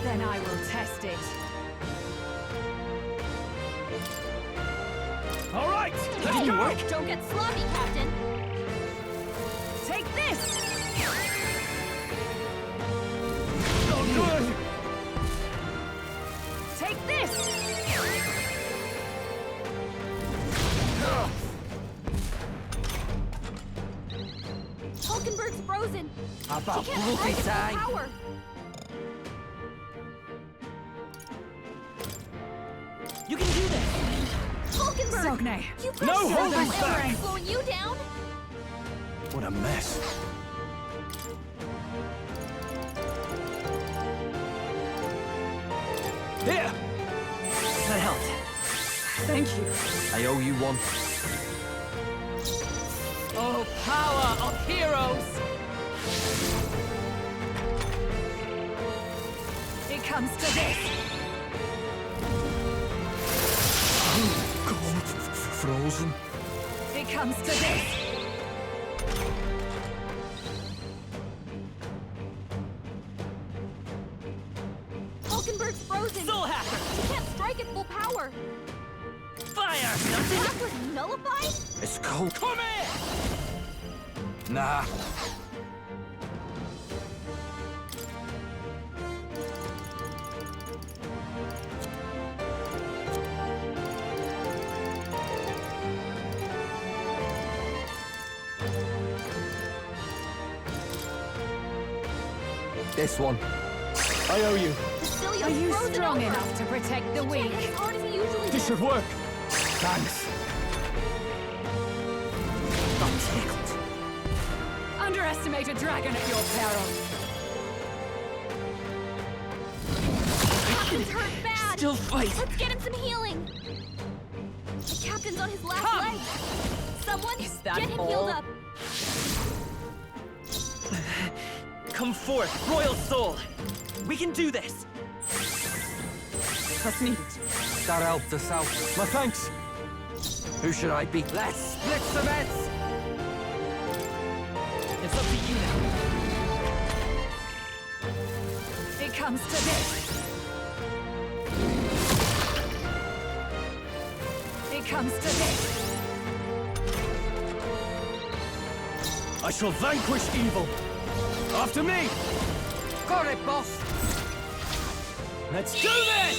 then I will test it. All right, let's Hey, go! don't get sloppy, Captain! Take this! Oh, good! Take this! Hulkenberg's frozen! About She can't bloody strike at time. full power! You can do this! Hulkenberg! Sogne. You've got No multiple holding back. ailments slowing you down! What a mess. Here! That helped. Thank you. I owe you one. Oh, power of heroes! It comes to this. Cold, frozen. It comes to this. Hulkenberg's frozen! Soul Hacker! She can't strike at full power! Fire! That was nullified? It's cold. Come here! Nah. This one. I owe you. Cecilia's Are you frozen strong over. enough to protect the He weak? can't hit as hard as he usually This does. should work. Thanks. I'm tickled. Underestimate a dragon at your peril. Captain's hurt bad! Still fight. Let's get him some healing! The captain's on his last Come. leg! Someone, Is that get him all? healed up! come forth, royal soul. We can do this. Was niet. That helped us out. My thanks. Who should I be? Let's split some bets. It's up to you now. It comes to this. It comes to this. I shall vanquish evil. After me! Got it, boss! Let's do this!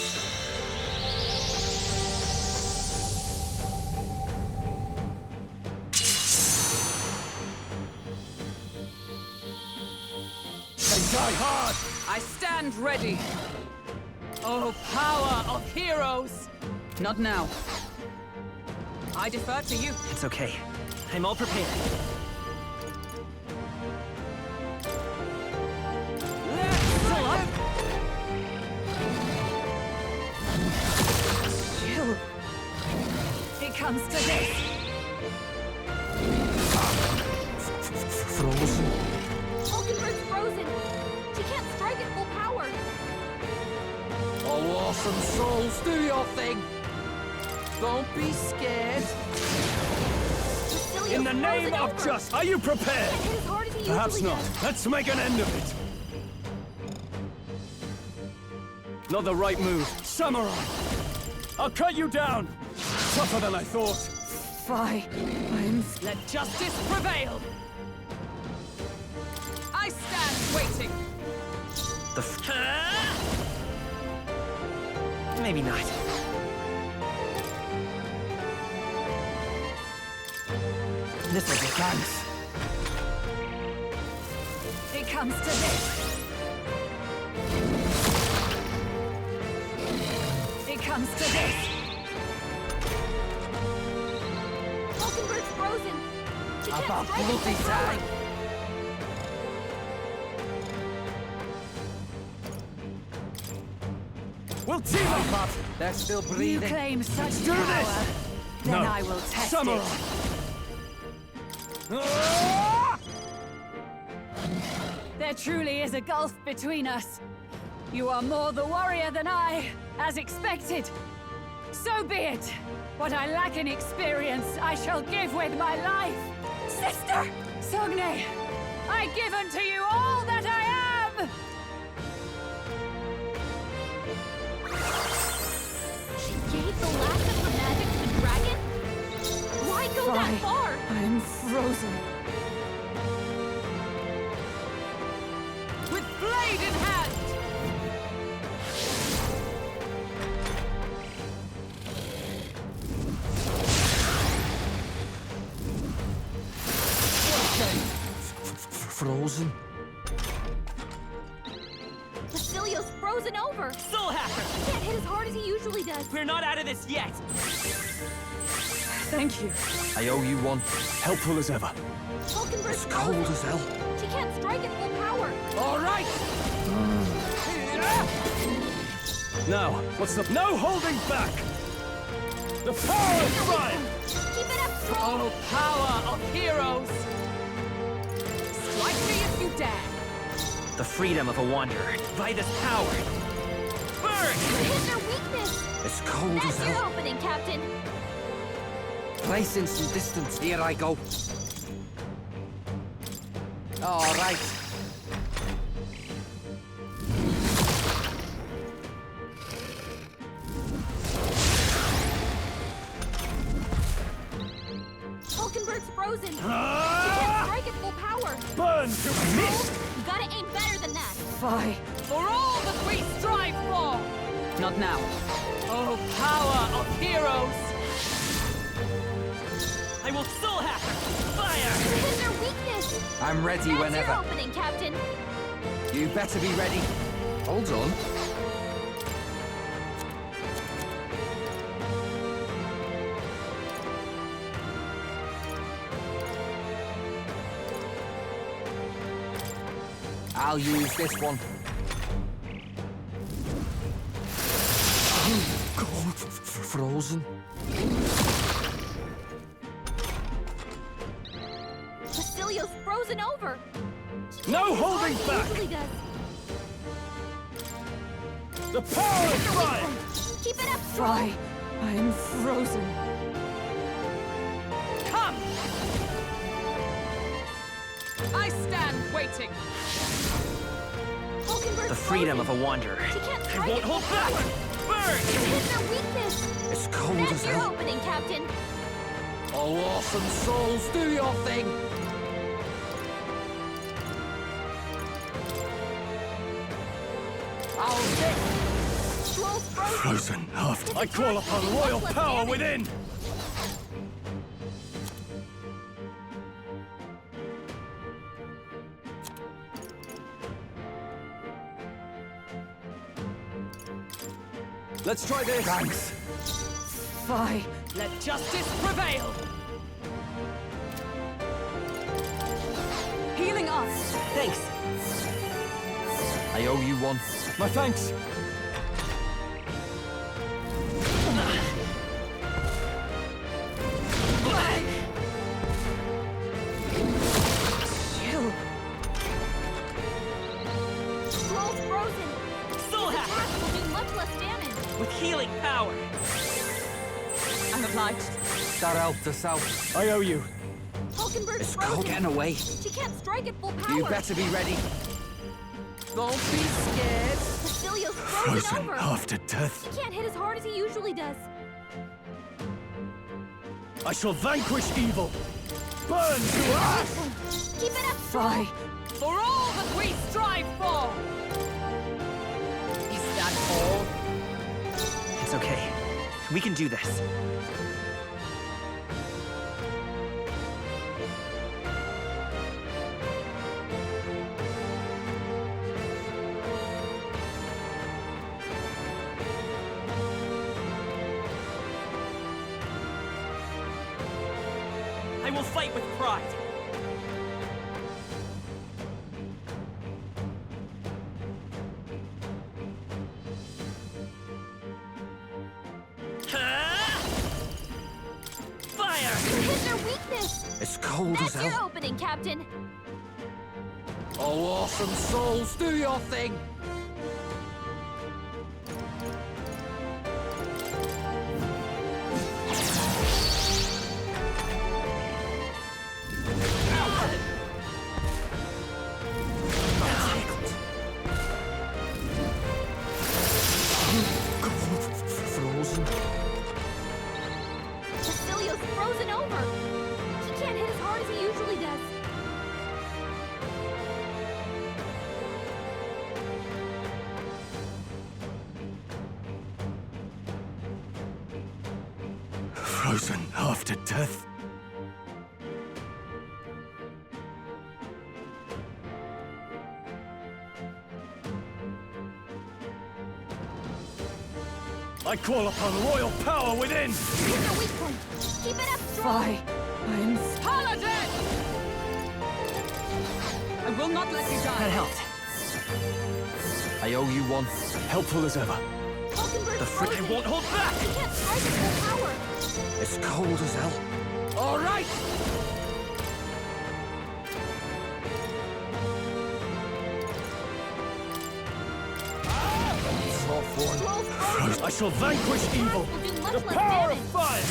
They die hard! I stand ready. Oh, power of heroes! Not now. I defer to you. It's okay. I'm all prepared. Pull up. Chill. It comes to this. Frozen. Falkenberg's frozen. She can't strike at full power. Oh, awesome souls, do your thing! Don't be scared. In the name of justice, are you prepared? Perhaps not. Let's make an end of it. Not the right move. Samurai! I'll cut you down! Tougher than I thought. Fine. Let justice prevail. I stand waiting. Maybe not. This'll be thanks. It comes to this. It comes to this. Falkenberg's frozen. She can't About strike at bloody full power. time! We'll team up! They're still You breathing. claim such Do power. this! Then No. I will test Samurai! it. There truly is a gulf between us. You are more the warrior than I, as expected. So be it. What I lack in experience, I shall give with my life. Sister! Sogne, I give unto you all that I am! She gave the last of her magic to the dragon? Why go that far? I'm frozen. With blade in hand. Frozen. Basilio's frozen over. Soul Hacker! He can't hit as hard as he usually does. We're not out of this yet. Thank you. I owe you one. Helpful as ever. Falkenberg's Cold frozen. as hell. She can't strike at full power. All right! Now, what's the... No holding back! The power of fire! Keep it up strong. Oh, power of heroes! Strike me if you dare. The freedom of a wanderer. By this power. Burn! Hit their weakness. It's cold as That's your hell. opening, Captain. Placing some distance. Here I go. All right. Falkenberg's frozen. She can't strike at full power. Burn to mist! You gotta aim better than that. Fie. For all that we strive for! Not now. Oh, power of heroes! I will Soul Hacker! Fire! Hit their weakness. I'm ready That's whenever. your opening, Captain. You better be ready. Hold on. I'll use this one. God, frozen. Basilio's frozen over. No holding back! The power of fire! Keep it up, Fry, I am frozen. Come! I stand waiting. The freedom of a wanderer. I won't hold back! Burn! Hit their weakness! It's cold as That's your hell. opening, Captain. Oh, awesome souls, do your thing! I'll hit. Scrolls Frozen after. I call upon royal power within! Let's try this! Thanks. Fry, let justice prevail. Healing us. Thanks. I owe you one. My thanks! Chill. Scrolls frozen. Soul His hacker! attack will do much less damage. With healing power. I'm obliged. That helped us out. I owe you. Hulkenberg's It's frozen. cold. Getting away. She can't strike at full power. You better be ready. Don't be scared. Bastilio's frozen Frozen over. after death. He can't hit as hard as he usually does. I shall vanquish evil! Burn to ash! Keep it up, Fry, for all that we strive for. Is that all? It's okay. We can do this. I will fight with pride. Fire! You hit their weakness. It's cold That's as your hell. opening, Captain. Oh, awesome souls, do your thing! Frozen. Bastilio's frozen over. He can't hit as hard as he usually does. Frozen after death. I call upon royal power within! Hit their weak point. Keep it up, Fry, I'm Paladin! I will not let you die. That helped. I owe you one. Helpful as ever. Hulkenberg's I won't hold back! He can't strike at full power. It's cold as hell. All right! Scrolls frozen. I shall vanquish evil! Will do much The less power damage. of fire!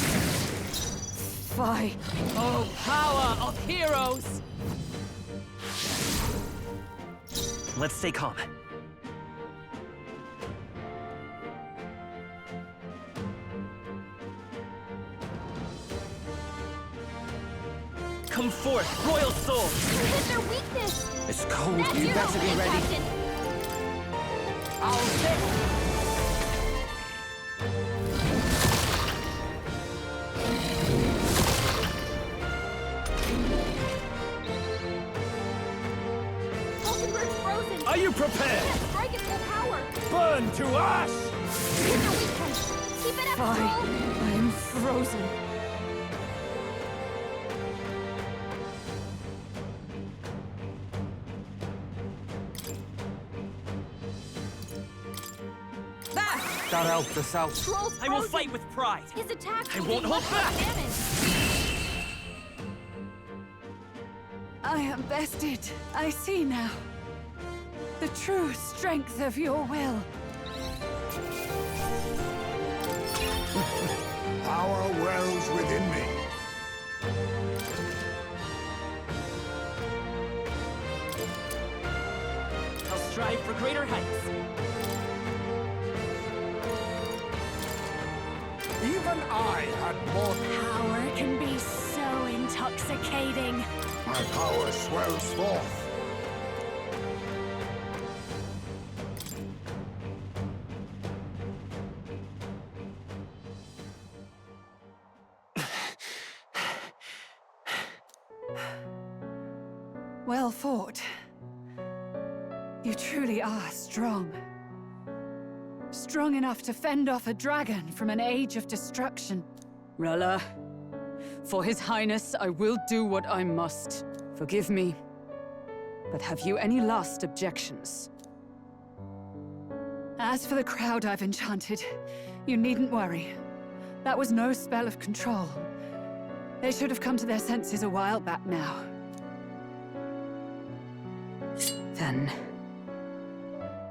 Fry, oh power of heroes! Let's stay calm. Come forth, royal souls! You hit their weakness. It's cold. That's You your better be opening, ready. Captain. I'll hit. Hulkenberg's frozen. Are you He prepared? can't strike at full power. Burn to ash! Hit their weak point. Keep it up, Fry, Scroll. I'm frozen. That helped us out. Scroll's I will frozen. fight with pride. His attack I will won't do hold much less back. damage. I am bested. I see now. The true strength of your will. Power wells within me. I'll strive for greater heights. Even I had more Power can be so intoxicating. My power swells forth. Well fought. You truly are strong. Strong enough to fend off a dragon from an age of destruction. Rella, for His Highness, I will do what I must. Forgive me. But have you any last objections? As for the crowd I've enchanted, you needn't worry. That was no spell of control. They should have come to their senses a while back now. Then,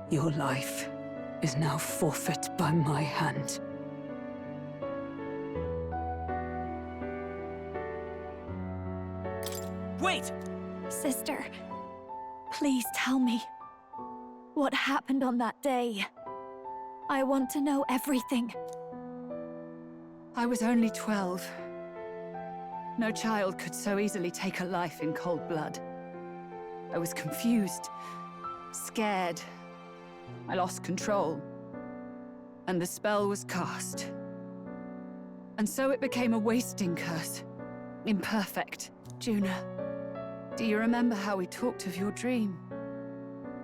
your life is now forfeit by my hand. Wait! Sister, please tell me. What happened on that day? I want to know everything. I was only 12. No child could so easily take a life in cold blood. I was confused, scared. I lost control. And the spell was cast. And so it became a wasting curse. Imperfect. Juna, do you remember how we talked of your dream?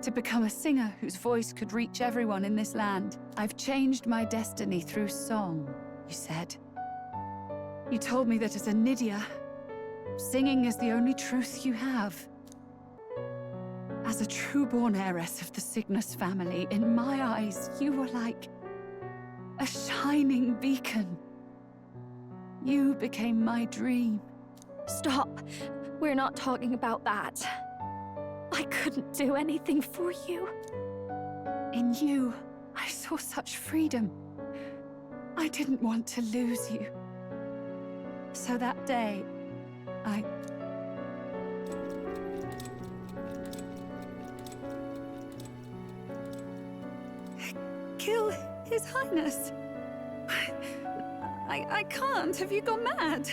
To become a singer whose voice could reach everyone in this land. I've changed my destiny through song, you said. You told me that as a Nydia, singing is the only truth you have. As a true-born heiress of the Cygnus family, in my eyes, you were like a shining beacon. You became my dream. Stop. We're not talking about that. I couldn't do anything for you. In you, I saw such freedom. I didn't want to lose you. So that day, I... kill His Highness. I can't. Have you gone mad?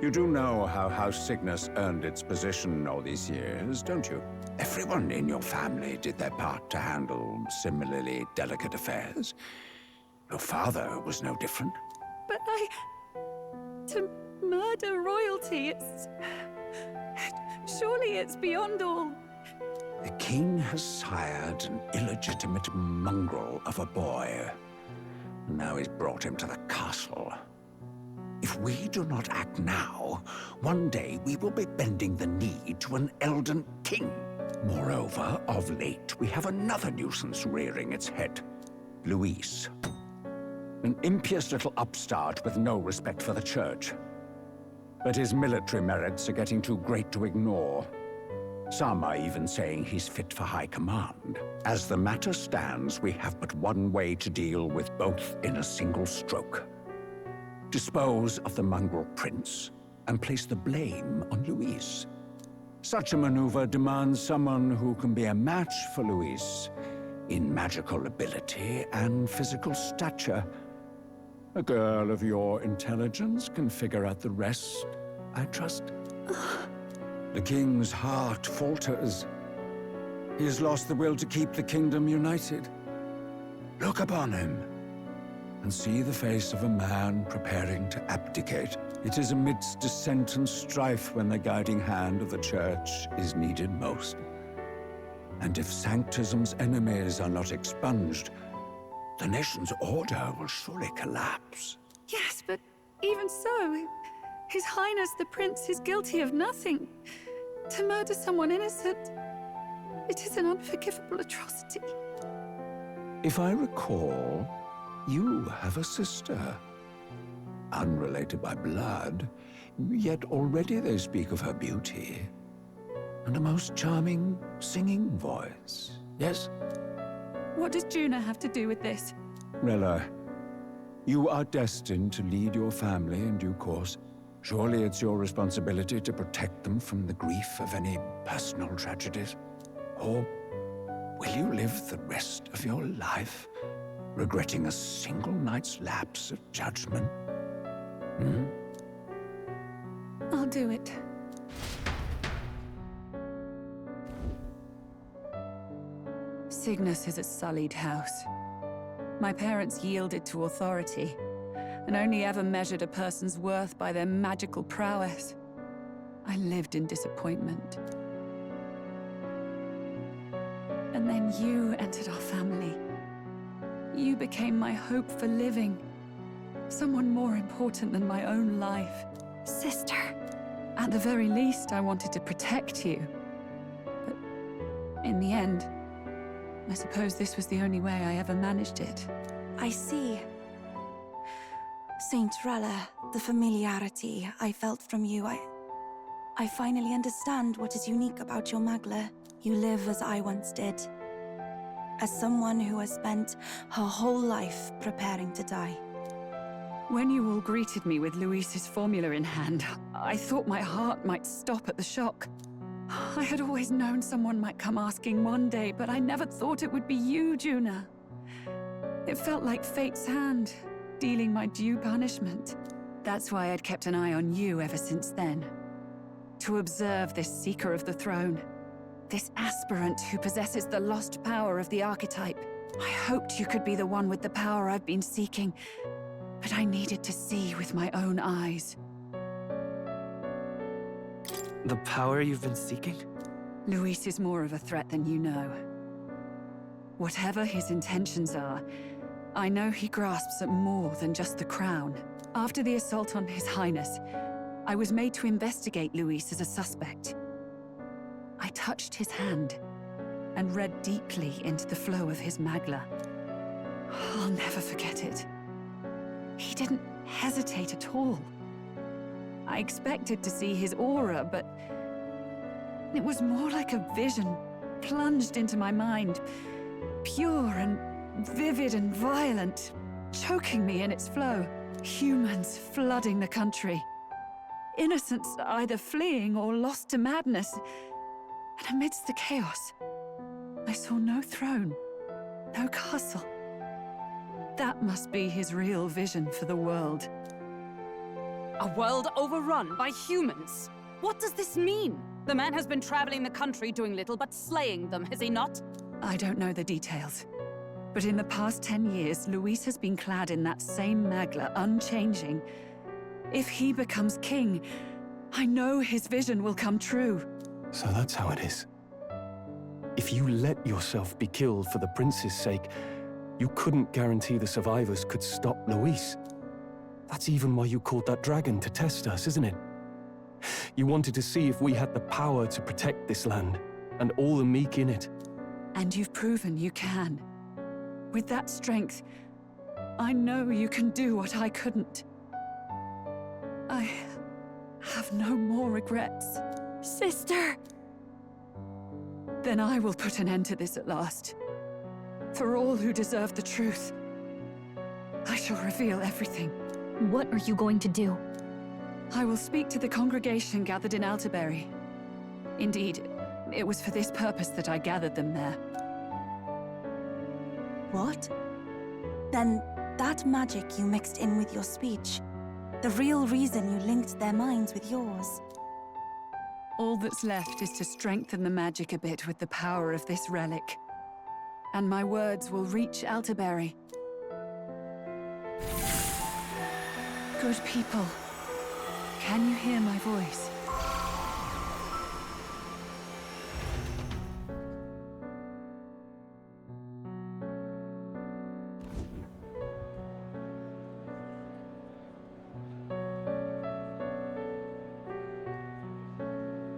You do know how House Cygnus earned its position all these years, don't you? Everyone in your family did their part to handle similarly delicate affairs. Your father was no different. But to murder royalty, surely it's beyond all... The king has sired an illegitimate mongrel of a boy. Now he's brought him to the castle. If we do not act now, one day we will be bending the knee to an Elden king. Moreover, of late, we have another nuisance rearing its head. Luis. An impious little upstart with no respect for the church. But his military merits are getting too great to ignore. Some are even saying he's fit for high command. As the matter stands, we have but one way to deal with both in a single stroke. Dispose of the mongrel prince and place the blame on Luis. Such a maneuver demands someone who can be a match for Luis in magical ability and physical stature. A girl of your intelligence can figure out the rest, I trust. The king's heart falters. He has lost the will to keep the kingdom united. Look upon him, and see the face of a man preparing to abdicate. It is amidst dissent and strife when the guiding hand of the church is needed most. And if Sanctism's enemies are not expunged, the nation's order will surely collapse. Yes, but even so, His Highness the Prince is guilty of nothing. To murder someone innocent, it is an unforgivable atrocity. If I recall, you have a sister. Unrelated by blood, yet already they speak of her beauty. And a most charming singing voice, yes? What does Juna have to do with this? Rella, you are destined to lead your family in due course. Surely it's your responsibility to protect them from the grief of any personal tragedies. Or will you live the rest of your life regretting a single night's lapse of judgment? Hmm? I'll do it. Cygnus is a sullied house. My parents yielded to authority, and only ever measured a person's worth by their magical prowess. I lived in disappointment. And then you entered our family. You became my hope for living. Someone more important than my own life. Sister. At the very least, I wanted to protect you. But in the end, I suppose this was the only way I ever managed it. I see. Saint Rella, the familiarity I felt from you, I finally understand what is unique about your Magla. You live as I once did. As someone who has spent her whole life preparing to die. When you all greeted me with Luis's formula in hand, I thought my heart might stop at the shock. I had always known someone might come asking one day, but I never thought it would be you, Juna. It felt like fate's hand, dealing my due punishment. That's why I'd kept an eye on you ever since then. To observe this seeker of the throne. This aspirant who possesses the lost power of the archetype. I hoped you could be the one with the power I've been seeking, but I needed to see with my own eyes. The power you've been seeking? Luis is more of a threat than you know. Whatever his intentions are, I know he grasps at more than just the crown. After the assault on His Highness, I was made to investigate Luis as a suspect. I touched his hand and read deeply into the flow of his Magla. I'll never forget it. He didn't hesitate at all. I expected to see his aura, but it was more like a vision plunged into my mind. Pure and vivid and violent, choking me in its flow. Humans flooding the country. Innocents either fleeing or lost to madness. And amidst the chaos, I saw no throne, no castle. That must be his real vision for the world. A world overrun by humans? What does this mean? The man has been traveling the country doing little but slaying them, has he not? I don't know the details. But in the past 10 years, Luis has been clad in that same Magla, unchanging. If he becomes king, I know his vision will come true. So that's how it is. If you let yourself be killed for the prince's sake, you couldn't guarantee the survivors could stop Luis. That's even why you called that dragon to test us, isn't it? You wanted to see if we had the power to protect this land, and all the meek in it. And you've proven you can. With that strength, I know you can do what I couldn't. I have no more regrets. Sister! Then I will put an end to this at last. For all who deserve the truth, I shall reveal everything. What are you going to do? I will speak to the congregation gathered in Alterbury. Indeed, it was for this purpose that I gathered them there. What? Then that magic you mixed in with your speech, the real reason you linked their minds with yours. All that's left is to strengthen the magic a bit with the power of this relic. And my words will reach Alterbury. Good people, can you hear my voice?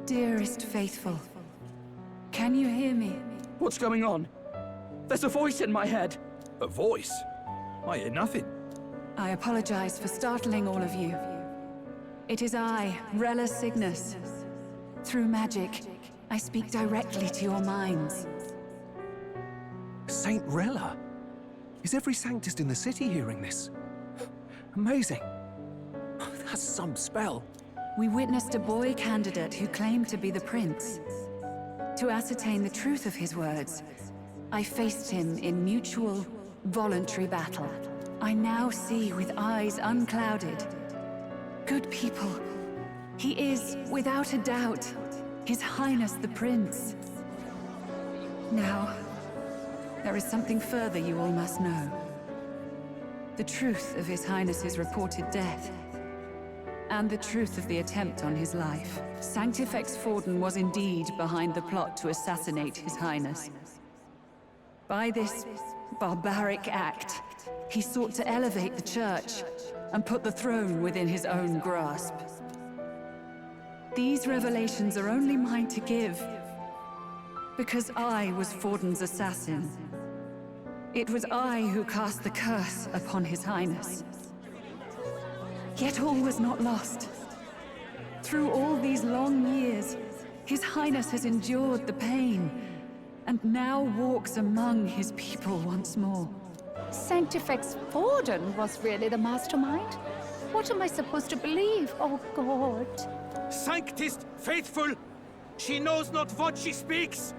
Dearest faithful, can you hear me? What's going on? There's a voice in my head. A voice? I hear nothing. I apologize for startling all of you. It is I, Rella Cygnus. Through magic, I speak directly to your minds. Saint Rella? Is every Sanctist in the city hearing this? Amazing. That's some spell. We witnessed a boy candidate who claimed to be the prince. To ascertain the truth of his words, I faced him in mutual, voluntary battle. I now see with eyes unclouded. Good people. He is, without a doubt, His Highness the Prince. Now, there is something further you all must know. The truth of His Highness's reported death, and the truth of the attempt on his life. Sanctifex Forden was indeed behind the plot to assassinate His Highness. By this barbaric act, he sought to elevate the Church and put the throne within his own grasp. These revelations are only mine to give, because I was Forden's assassin. It was I who cast the curse upon His Highness. Yet all was not lost. Through all these long years, His Highness has endured the pain, and now walks among his people once more. Sanctifex Forden was really the mastermind? What am I supposed to believe? Oh, God. Sanctist faithful! She knows not what she speaks!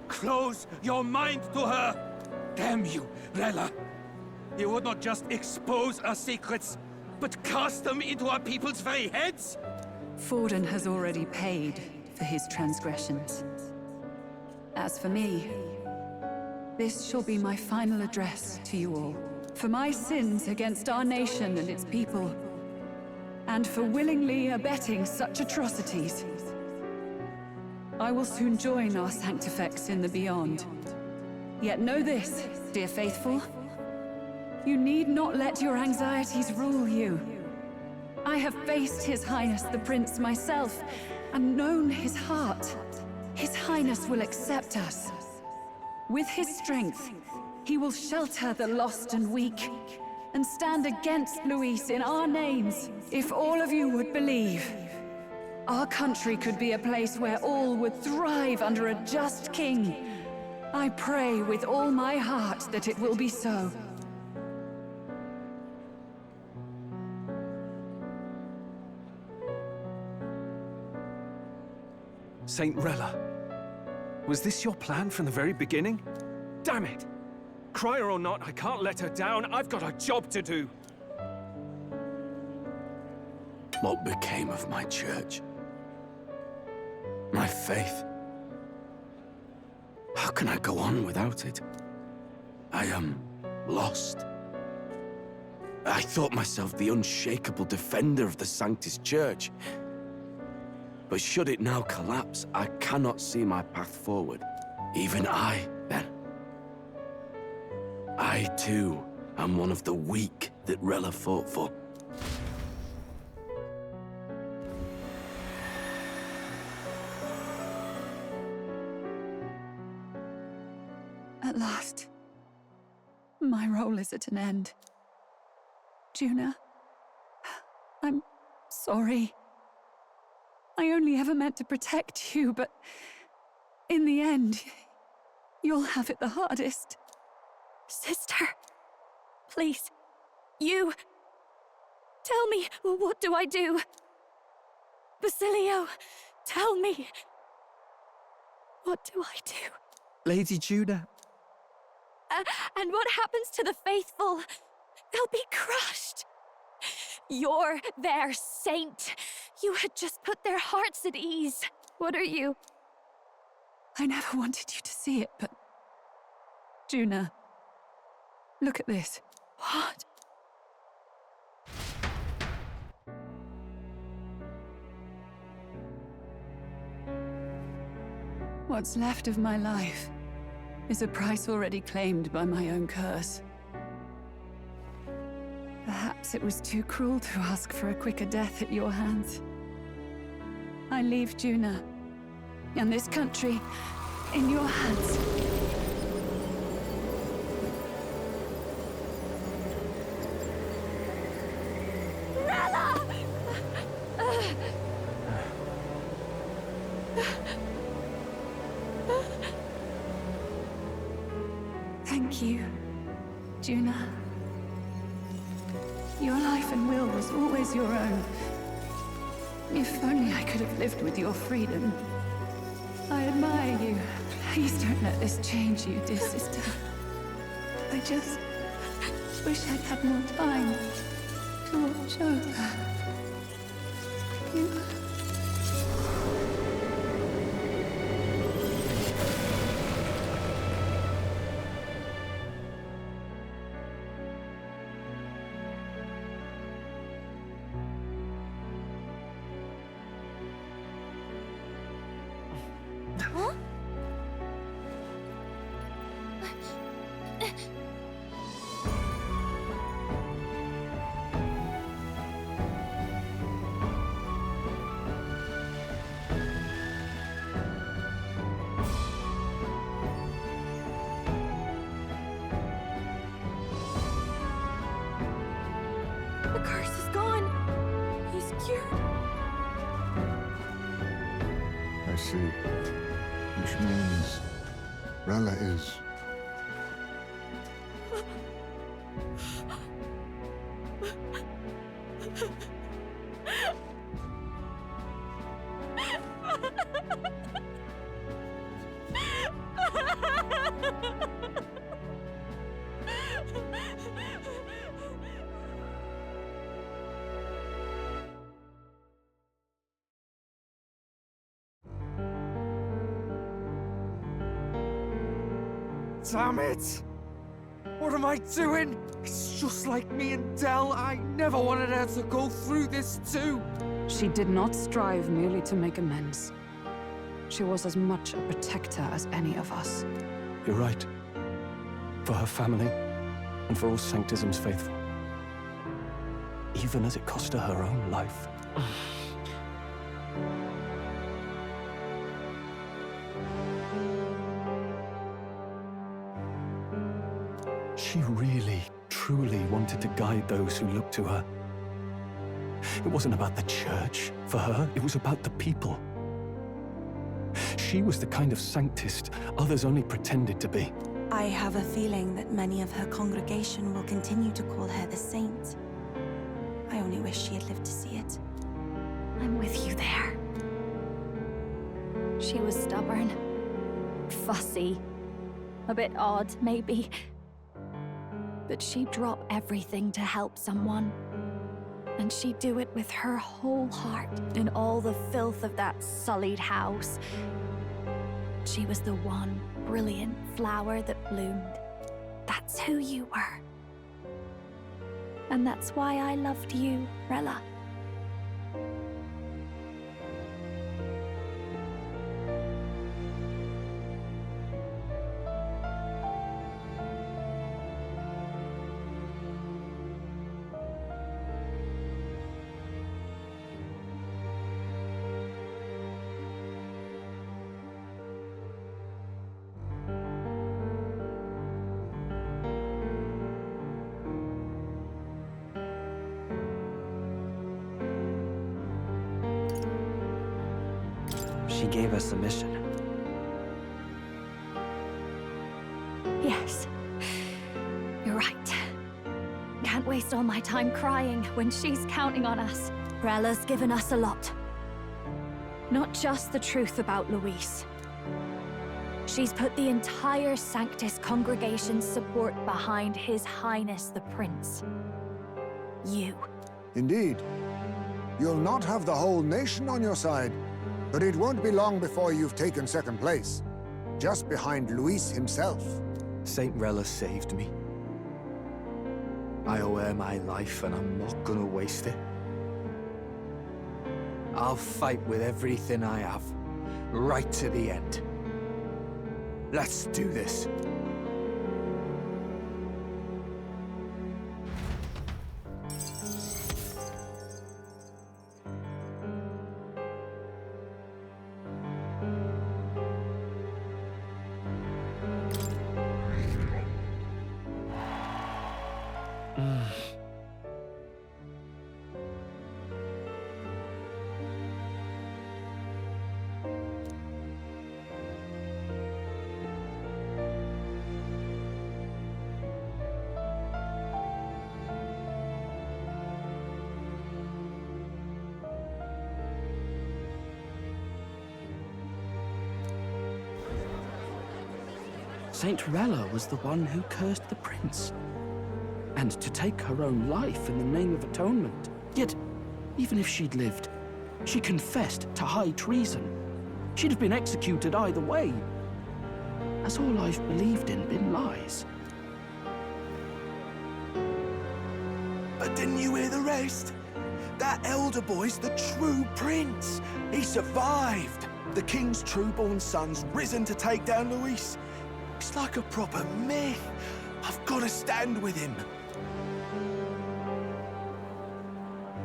Close your mind to her! Damn you, Rella! You would not just expose our secrets, but cast them into our people's very heads? Forden has already paid for his transgressions. As for me, this shall be my final address to you all. For my sins against our nation and its people, and for willingly abetting such atrocities. I will soon join our Sanctifex in the beyond. Yet know this, dear faithful. You need not let your anxieties rule you. I have faced His Highness the Prince myself, and known his heart. His Highness will accept us. With his strength, he will shelter the lost and weak, and stand against Luis in our names. If all of you would believe, our country could be a place where all would thrive under a just king. I pray with all my heart that it will be so. Saint Rella, was this your plan from the very beginning? Damn it! Crier or not, I can't let her down. I've got a job to do. What became of my church? My faith? How can I go on without it? I am lost. I thought myself the unshakable defender of the Sanctist Church. But should it now collapse, I cannot see my path forward. Even I, then. I, too, am one of the weak that Rella fought for. At last, my role is at an end. Juna, I'm sorry. I only ever meant to protect you, but in the end, you'll have it the hardest. Sister, please, you... Tell me, what do I do? Basilio, tell me. What do I do? Lady Juna. And what happens to the faithful? They'll be crushed. You're their saint. You had just put their hearts at ease. What are you? I never wanted you to see it, but... Juna, look at this. What? What's left of my life is a price already claimed by my own curse. Perhaps it was too cruel to ask for a quicker death at your hands. I leave Juna and this country in your hands. Rella! Thank you, Juna. Your life and will was always your own. If only I could have lived with your freedom. I admire you. Please don't let this change you, dear sister. I just wish I'd had more time to watch over you. Huh? The curse is gone. He's cured. I see. Which means Rella is... Damn it! What am I doing? It's just like me and Del. I never wanted her to go through this too. She did not strive merely to make amends. She was as much a protector as any of us. You're right. For her family, and for all Sanctism's faithful. Even as it cost her her own life. She really, truly wanted to guide those who looked to her. It wasn't about the church, for her, it was about the people. She was the kind of Sanctist others only pretended to be. I have a feeling that many of her congregation will continue to call her the saint. I only wish she had lived to see it. I'm with you there. She was stubborn, fussy, a bit odd, maybe. But she'd drop everything to help someone. And she'd do it with her whole heart in all the filth of that sullied house. She was the one brilliant flower that bloomed. That's who you were. And that's why I loved you, Rella. She gave us a mission. Yes. You're right. Can't waste all my time crying when she's counting on us. Rella's given us a lot. Not just the truth about Luis. She's put the entire Sanctus congregation's support behind His Highness the Prince. You. Indeed. You'll not have the whole nation on your side, but it won't be long before you've taken second place. Just behind Luis himself. Saint Rella saved me. I owe her my life and I'm not gonna waste it. I'll fight with everything I have, right to the end. Let's do this. Saint Rella was the one who cursed the prince. And to take her own life in the name of atonement. Yet, even if she'd lived, she confessed to high treason. She'd have been executed either way. Has all I've believed in been lies? But didn't you hear the rest? That elder boy's the true prince. He survived. The king's true-born son's risen to take down Luis. It's like a proper myth. I've got to stand with him.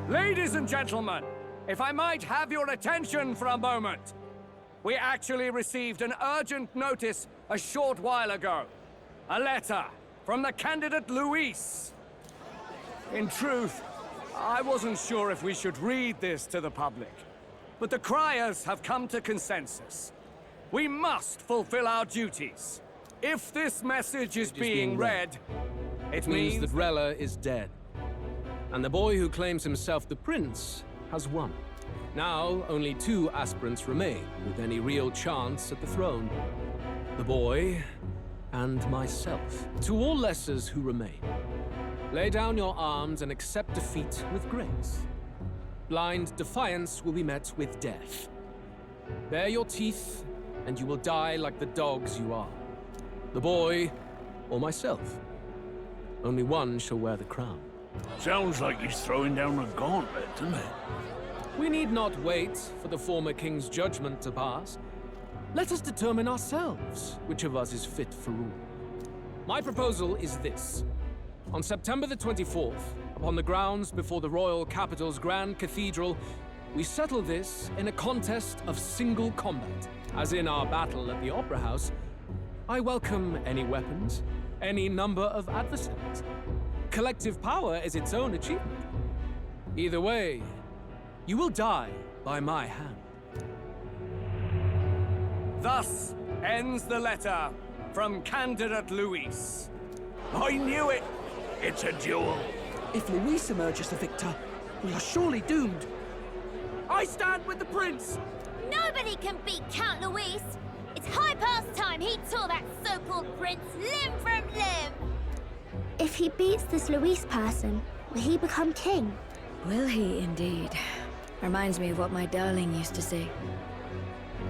Ladies and gentlemen, if I might have your attention for a moment. We actually received an urgent notice a short while ago. A letter from the candidate Luis. In truth, I wasn't sure if we should read this to the public, but the criers have come to consensus. We must fulfill our duties. If this message is being read, it means that Rella is dead. And the boy who claims himself the prince has won. Now, only 2 aspirants remain with any real chance at the throne. The boy and myself. To all lessers who remain, lay down your arms and accept defeat with grace. Blind defiance will be met with death. Bare your teeth, and you will die like the dogs you are. The boy, or myself. Only one shall wear the crown. Sounds like he's throwing down a gauntlet, doesn't it? We need not wait for the former king's judgment to pass. Let us determine ourselves which of us is fit for rule. My proposal is this. On September the 24th, upon the grounds before the royal capital's Grand Cathedral, we settle this in a contest of single combat. As in our battle at the Opera House, I welcome any weapons, any number of adversaries. Collective power is its own achievement. Either way, you will die by my hand. Thus ends the letter from candidate Luis. I knew it! It's a duel. If Luis emerges the victor, we are surely doomed. I stand with the prince! Nobody can beat Count Luis! It's high past time he tore that so-called prince limb from limb! If he beats this Luis person, will he become king? Will he indeed? Reminds me of what my darling used to say.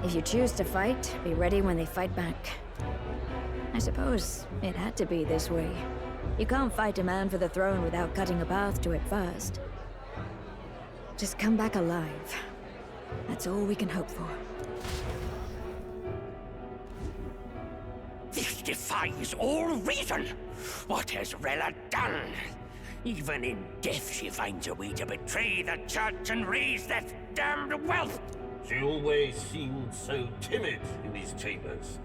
If you choose to fight, be ready when they fight back. I suppose it had to be this way. You can't fight a man for the throne without cutting a path to it first. Just come back alive. That's all we can hope for. This defies all reason! What has Rella done? Even in death she finds a way to betray the church and raise that damned wealth! She always seemed so timid in these chambers.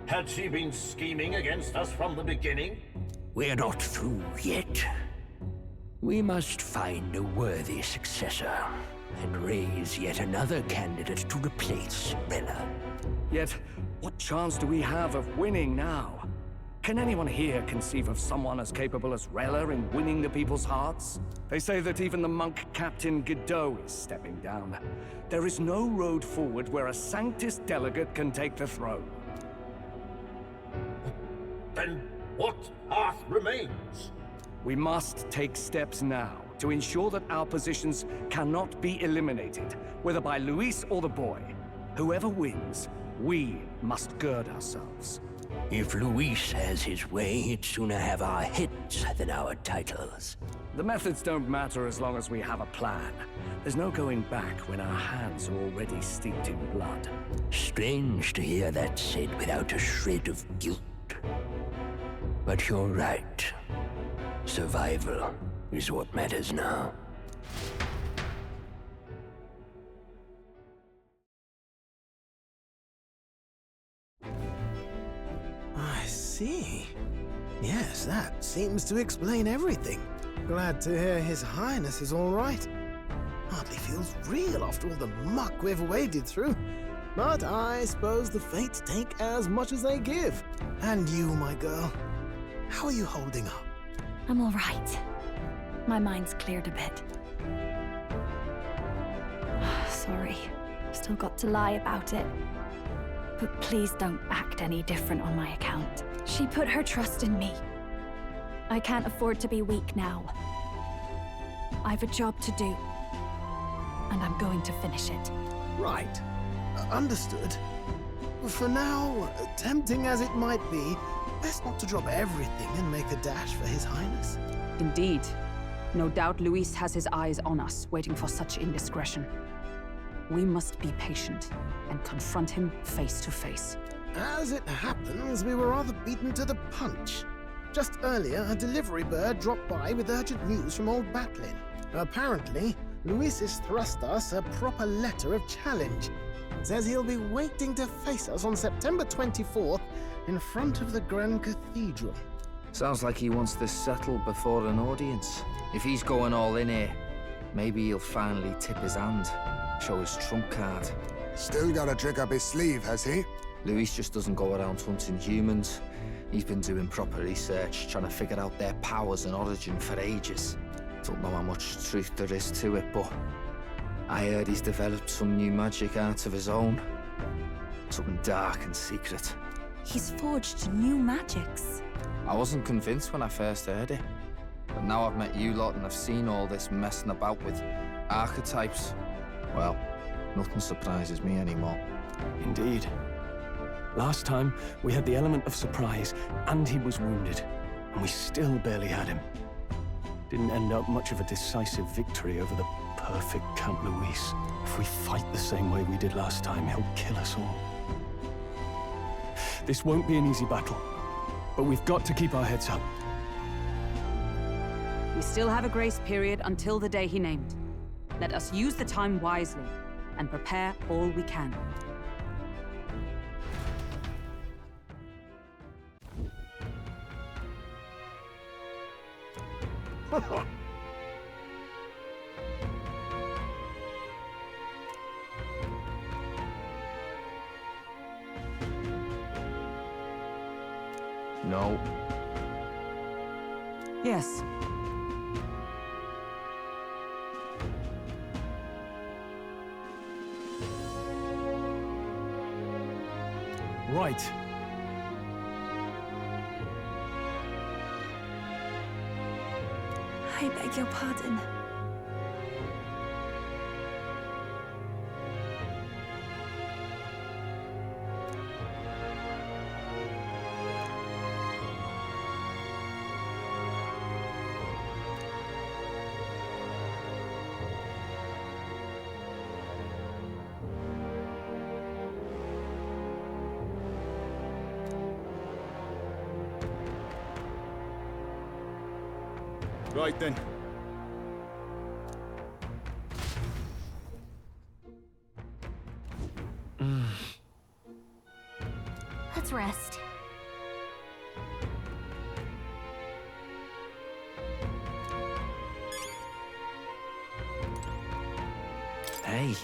Had she been scheming against us from the beginning? We're not through yet. We must find a worthy successor, and raise yet another candidate to replace Rella. Yet, what chance do we have of winning now? Can anyone here conceive of someone as capable as Rella in winning the people's hearts? They say that even the monk Captain Godot is stepping down. There is no road forward where a Sanctus delegate can take the throne. Then what path remains? We must take steps now to ensure that our positions cannot be eliminated, whether by Luis or the boy. Whoever wins, we must gird ourselves. If Luis has his way, he'd sooner have our heads than our titles. The methods don't matter as long as we have a plan. There's no going back when our hands are already steeped in blood. Strange to hear that said without a shred of guilt. But you're right. Survival is what matters now. I see. Yes, that seems to explain everything. Glad to hear His Highness is all right. Hardly feels real after all the muck we've waded through. But I suppose the fates take as much as they give. And you, my girl, how are you holding up? I'm all right. My mind's cleared a bit. Sorry. Still got to lie about it. But please don't act any different on my account. She put her trust in me. I can't afford to be weak now. I've a job to do, and I'm going to finish it. Right. Understood. For now, tempting as it might be, best not to drop everything and make a dash for His Highness. Indeed. No doubt Luis has his eyes on us, waiting for such indiscretion. We must be patient and confront him face to face. As it happens, we were rather beaten to the punch. Just earlier, a delivery bird dropped by with urgent news from old Batlin. Apparently, Luis has thrust us a proper letter of challenge. Says he'll be waiting to face us on September 24th in front of the Grand Cathedral. Sounds like he wants this settled before an audience. If he's going all in here, maybe he'll finally tip his hand, show his trump card. Still got a trick up his sleeve, has he? Luis just doesn't go around hunting humans. He's been doing proper research, trying to figure out their powers and origin for ages. Don't know how much truth there is to it, but I heard he's developed some new magic art of his own. Something dark and secret. He's forged new magics. I wasn't convinced when I first heard it. But now I've met you lot and I've seen all this messing about with archetypes. Well, nothing surprises me anymore. Indeed. Last time, we had the element of surprise, and he was wounded. And we still barely had him. Didn't end up much of a decisive victory over the perfect Count Luis. If we fight the same way we did last time, he'll kill us all. This won't be an easy battle, but we've got to keep our heads up. We still have a grace period until the day he named. Let us use the time wisely and prepare all we can. No. Yes. Right. I beg your pardon. Right then. Let's rest. Hey.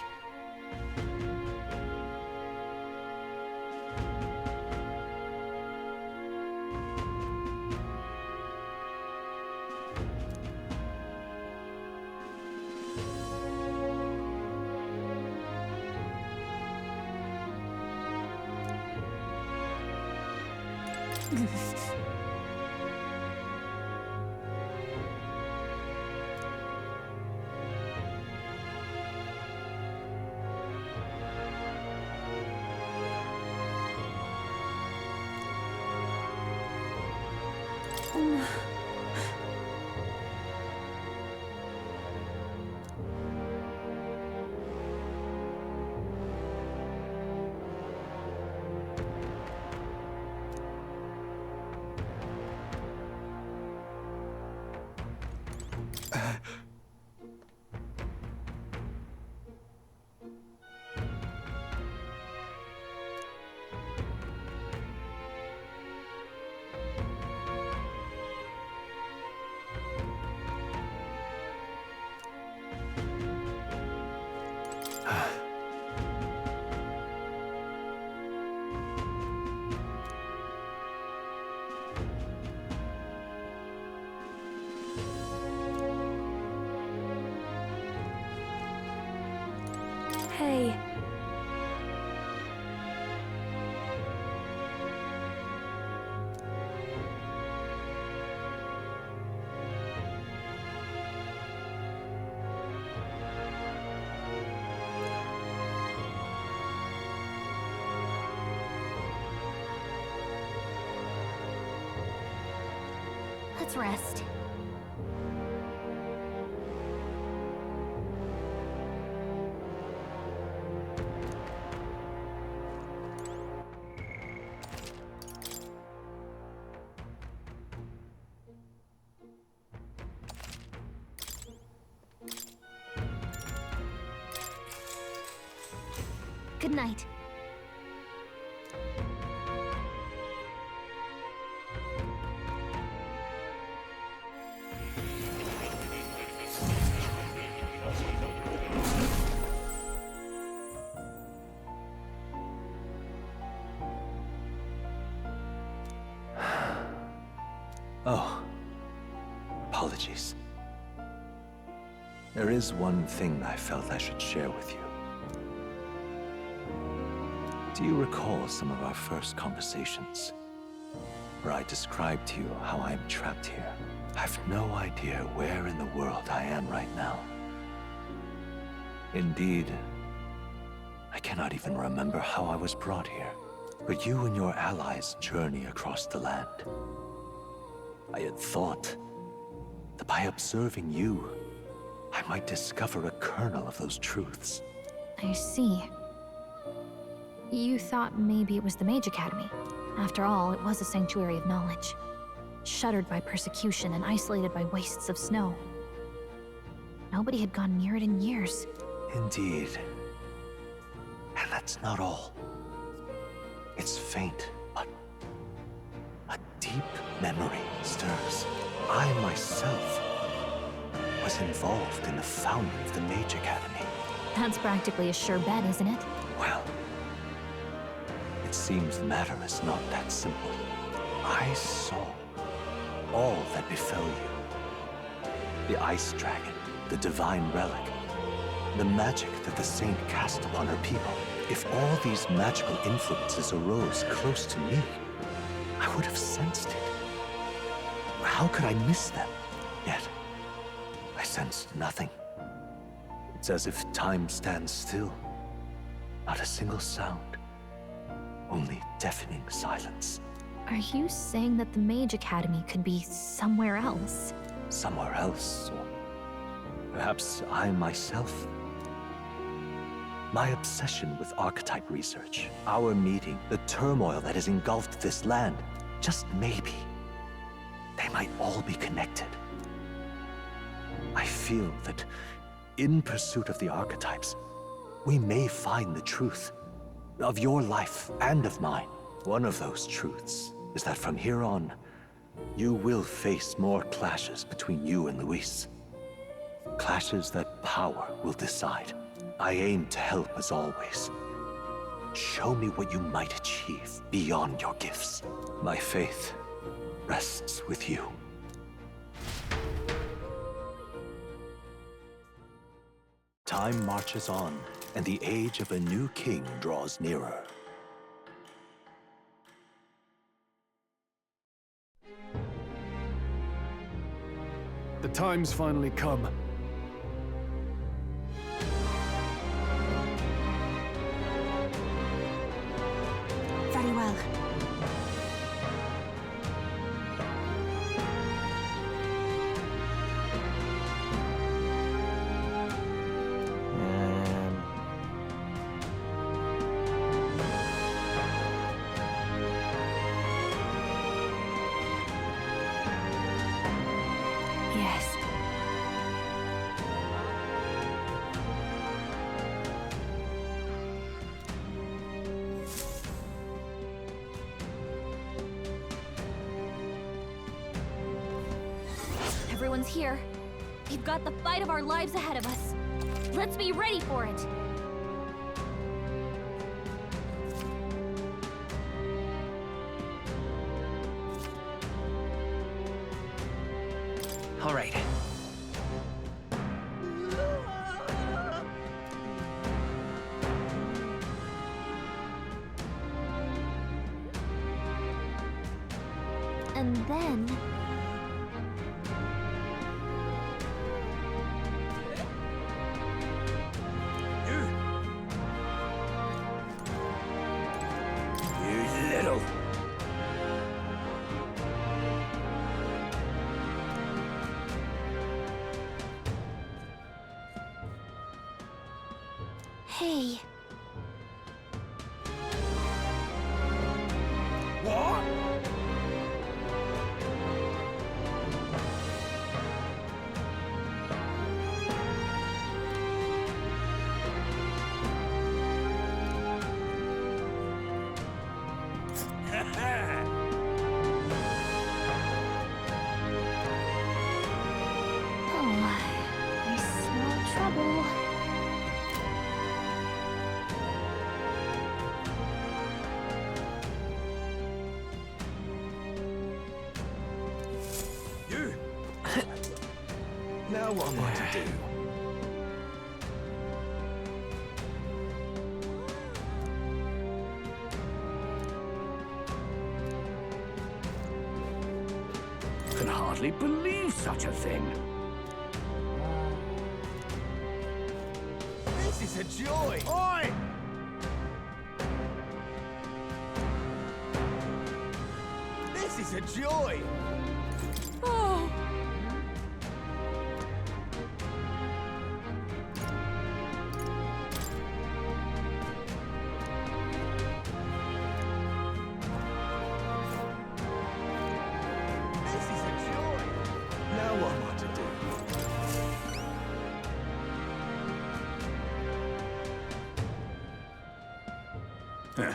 Let's rest. Good night. Oh, apologies. There is one thing I felt I should share with you. Do you recall some of our first conversations, where I described to you how I am trapped here? I've no idea where in the world I am right now. Indeed, I cannot even remember how I was brought here. But you and your allies journey across the land. I had thought that by observing you, I might discover a kernel of those truths. I see. You thought maybe it was the Mage Academy. After all, it was a sanctuary of knowledge. Shuttered by persecution and isolated by wastes of snow. Nobody had gone near it in years. Indeed. And that's not all. It's faint, but a deep memory stirs. I myself was involved in the founding of the Mage Academy. That's practically a sure bet, isn't it? Well, it seems the matter is not that simple. I saw all that befell you. The Ice Dragon, the Divine Relic, the magic that the Saint cast upon her people. If all these magical influences arose close to me, I would have sensed it. How could I miss them? Yet, I sensed nothing. It's as if time stands still. Not a single sound. Only deafening silence. Are you saying that the Mage Academy could be somewhere else? Somewhere else, or perhaps I myself? My obsession with archetype research, our meeting, the turmoil that has engulfed this land, just maybe, they might all be connected. I feel that in pursuit of the archetypes, we may find the truth of your life and of mine. One of those truths is that from here on, you will face more clashes between you and Luis. Clashes that power will decide. I aim to help as always. Show me what you might achieve beyond your gifts. My faith rests with you. Time marches on, and the age of a new king draws nearer. The time's finally come. Very well. Yes. Everyone's here. We've got the fight of our lives ahead of us. Let's be ready for it. All right. And then... You little... Hey. What? Oh, I smell trouble. You! Now what am I to do? Can hardly believe such a thing. This is a joy! Oi! This is a joy! Oh! This is a joy! Now what am I to do? Huh.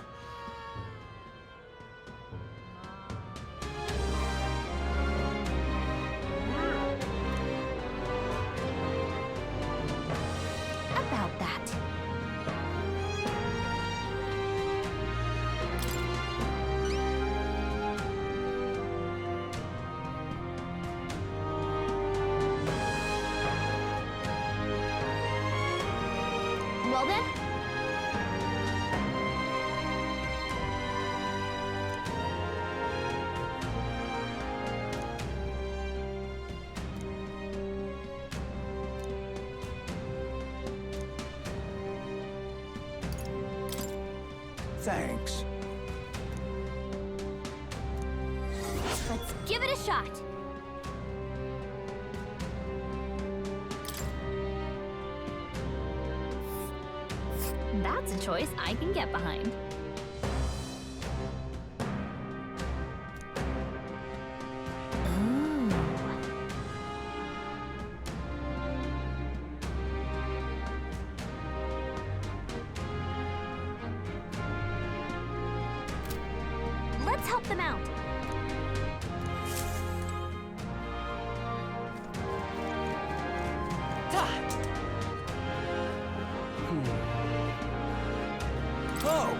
About that. Well then? Thanks. Let's give it a shot. That's a choice I can get behind. Let's help them out. Oh!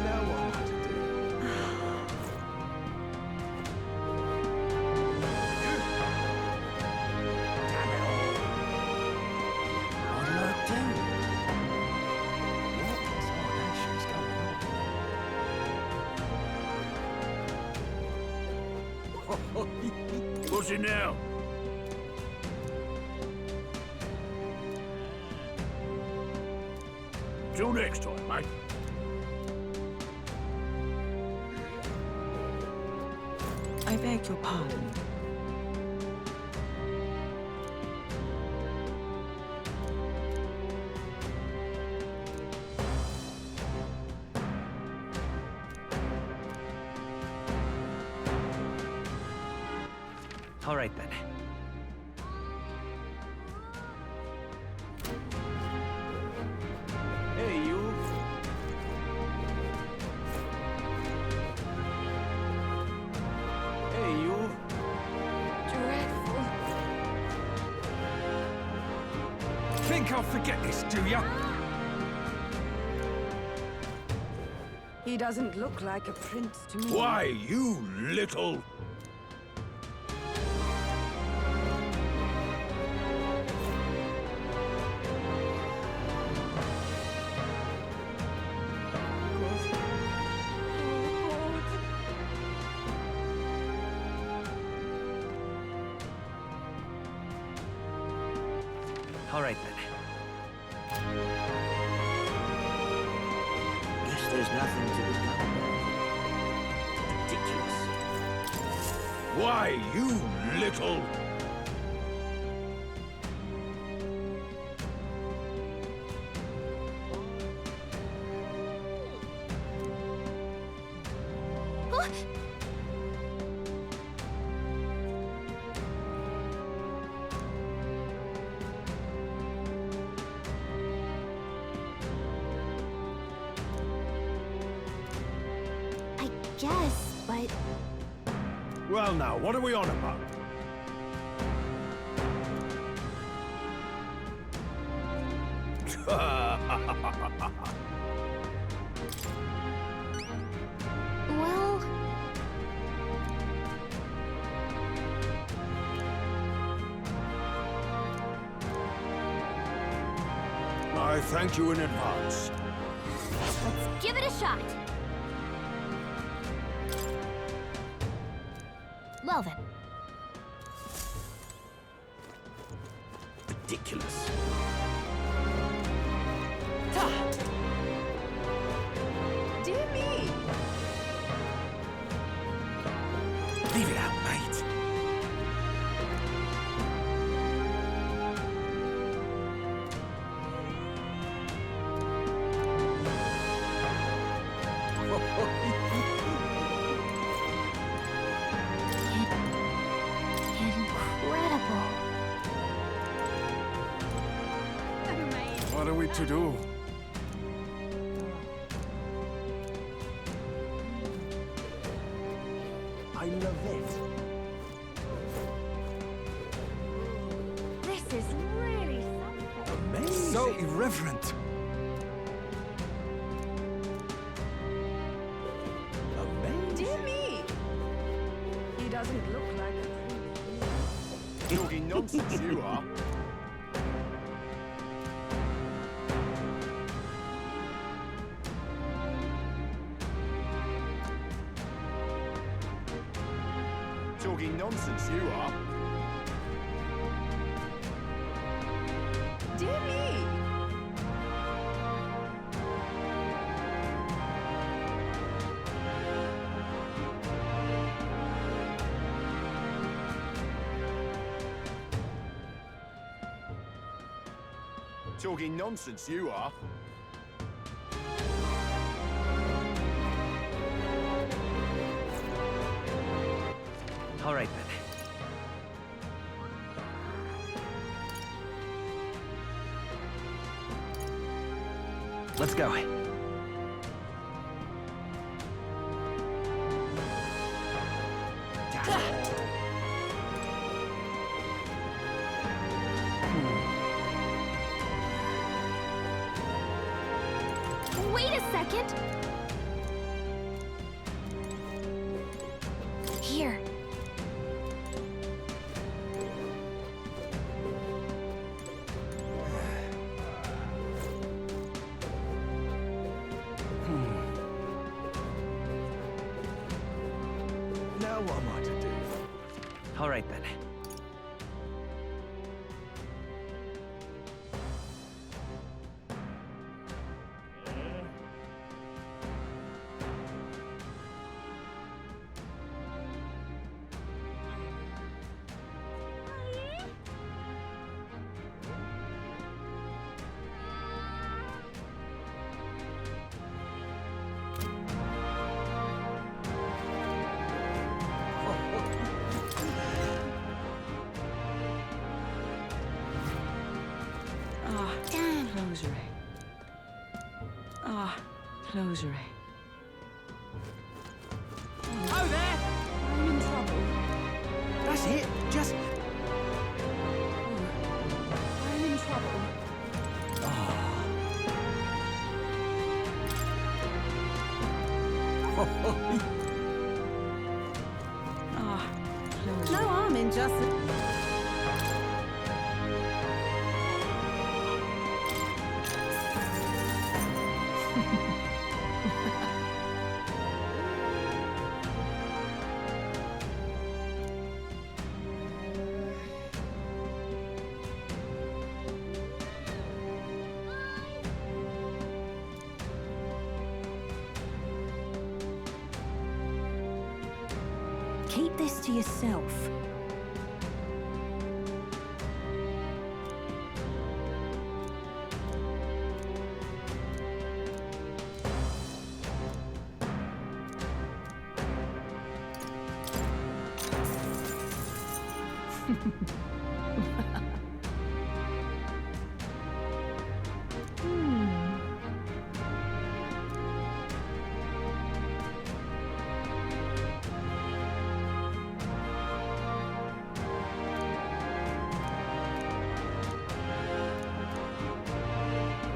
Now what am I to do? What do I do? What examination's going on? What's it now? Till next time, mate. I beg your pardon. All right then. Hey, you. Hey, you. Dreadful. Think I'll forget this, do ya? He doesn't look like a prince to me. Why, you little... All right, then. Guess there's nothing to be done. Ridiculous. Why, you little... I guess, but... Well now, what are we on about? Well... I thank you in advance. Let's give it a shot. Well then. Ridiculous. Dear me! Leave it out, mate. Incredible. What are we to do? I love it. This is really something. Amazing. So irreverent. Dear me! He doesn't look like a Talking nonsense, you are. Talking nonsense, you are. Dear me! Talking nonsense, you are. All right, then. Let's go. Wait a second! Here. Now what am I to do? All right, then. Closure. Closure. Oh, there! I'm in trouble. That's it. Just... I'm in trouble. No harm in just... Keep this to yourself.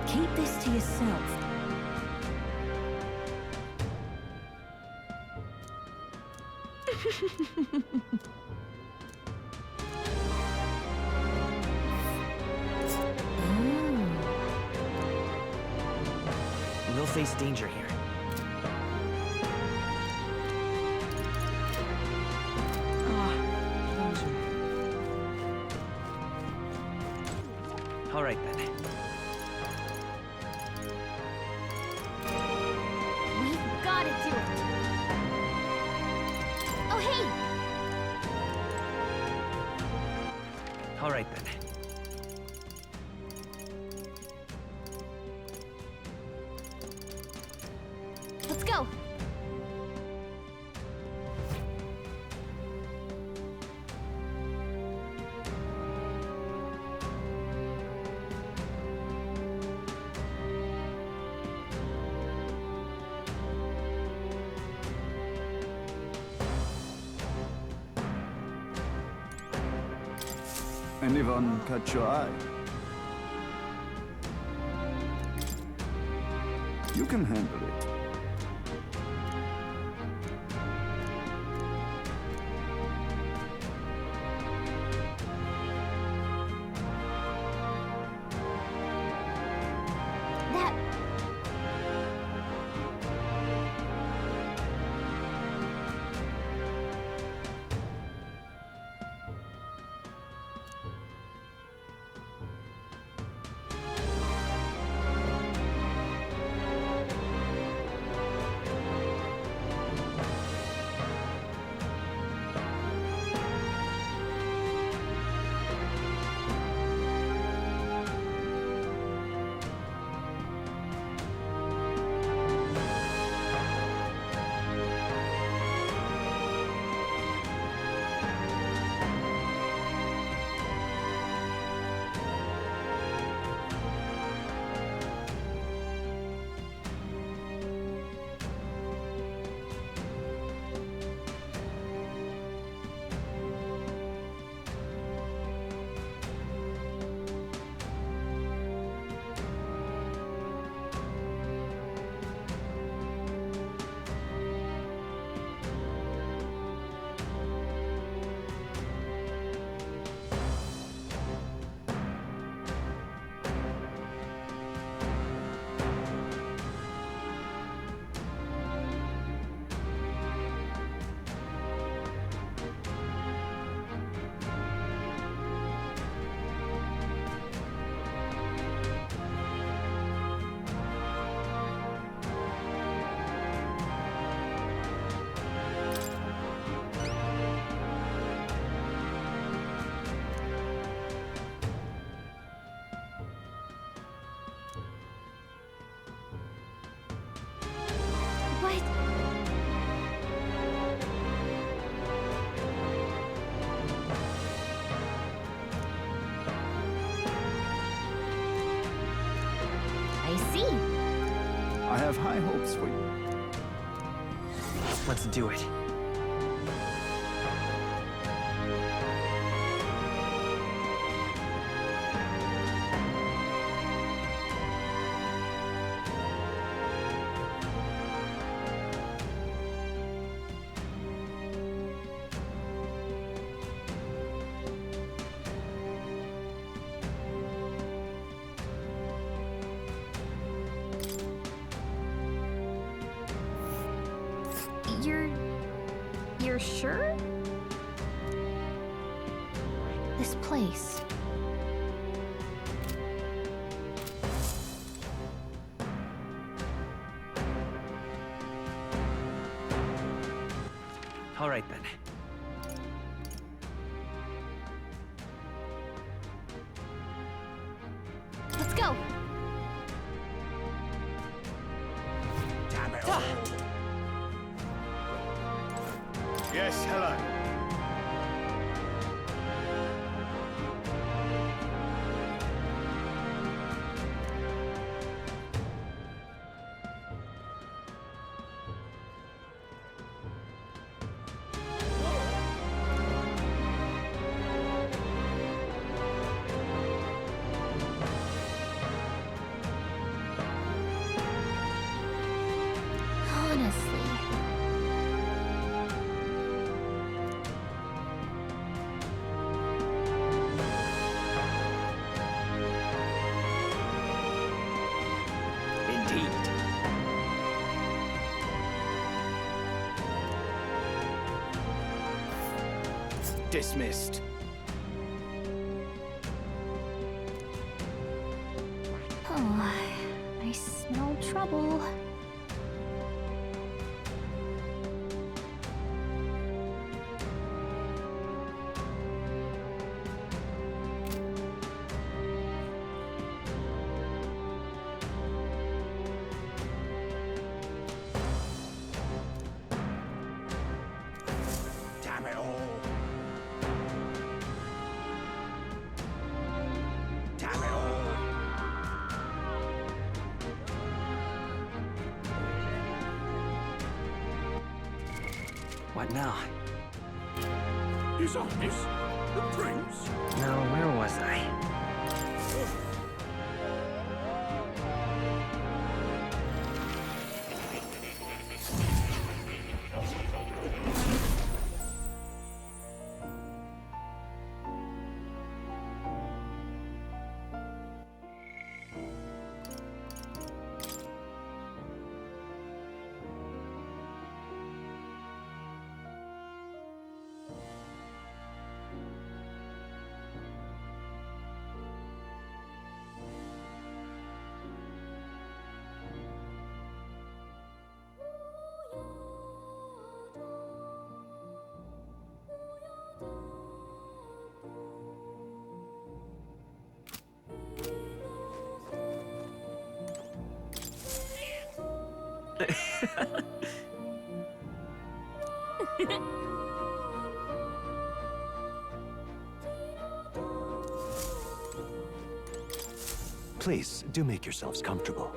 Keep this to yourself. We'll face danger here. All right, then. We've got to do it. Oh, hey! All right, then. Let's go. Anyone catch your eye? You can handle it. That... What? I see. I have high hopes for you. Let's do it. You're sure? This place. All right, then. Yes, hello. Honestly. Indeed. Dismissed. Oh, I smell trouble. Damn it all. Damn it all. What now? His Highness, the Prince? No, where was I? Please, do make yourselves comfortable.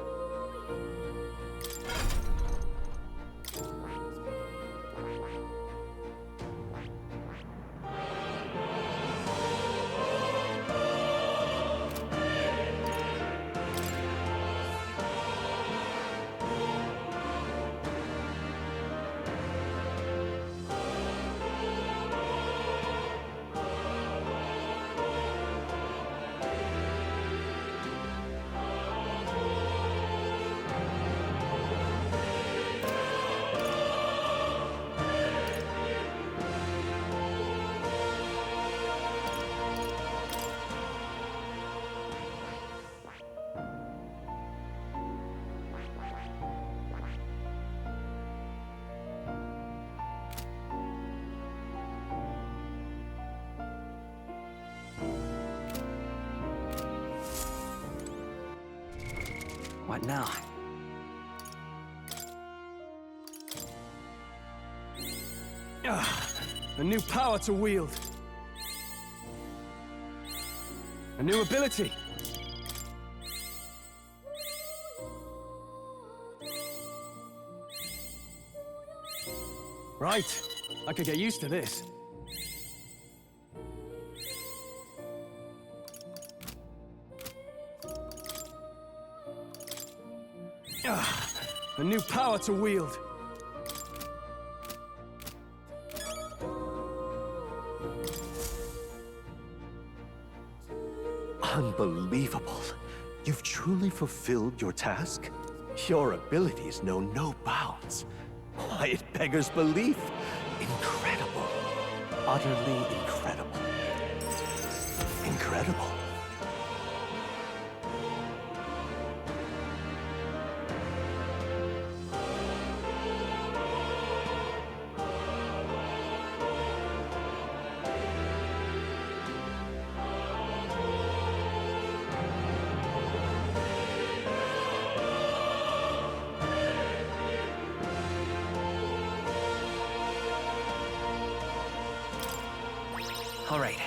What now? A new power to wield. A new ability. Right. I could get used to this. A new power to wield. Unbelievable. You've truly fulfilled your task? Your abilities know no bounds. Why, it beggars belief. Incredible. Utterly incredible. Incredible. All right.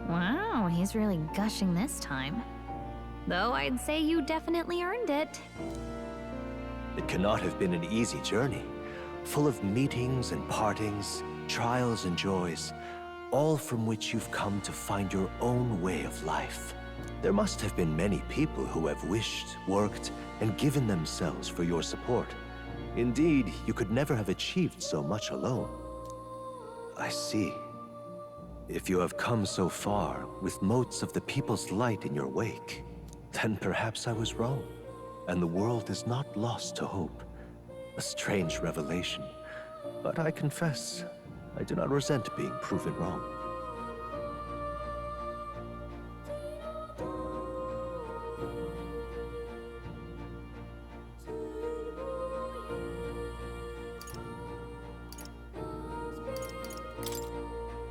Wow, he's really gushing this time. Though I'd say you definitely earned it. It cannot have been an easy journey, full of meetings and partings, trials and joys, all from which you've come to find your own way of life. There must have been many people who have wished, worked, and given themselves for your support. Indeed, you could never have achieved so much alone. I see. If you have come so far, with motes of the people's light in your wake, then perhaps I was wrong, and the world is not lost to hope. A strange revelation, but I confess, I do not resent being proven wrong.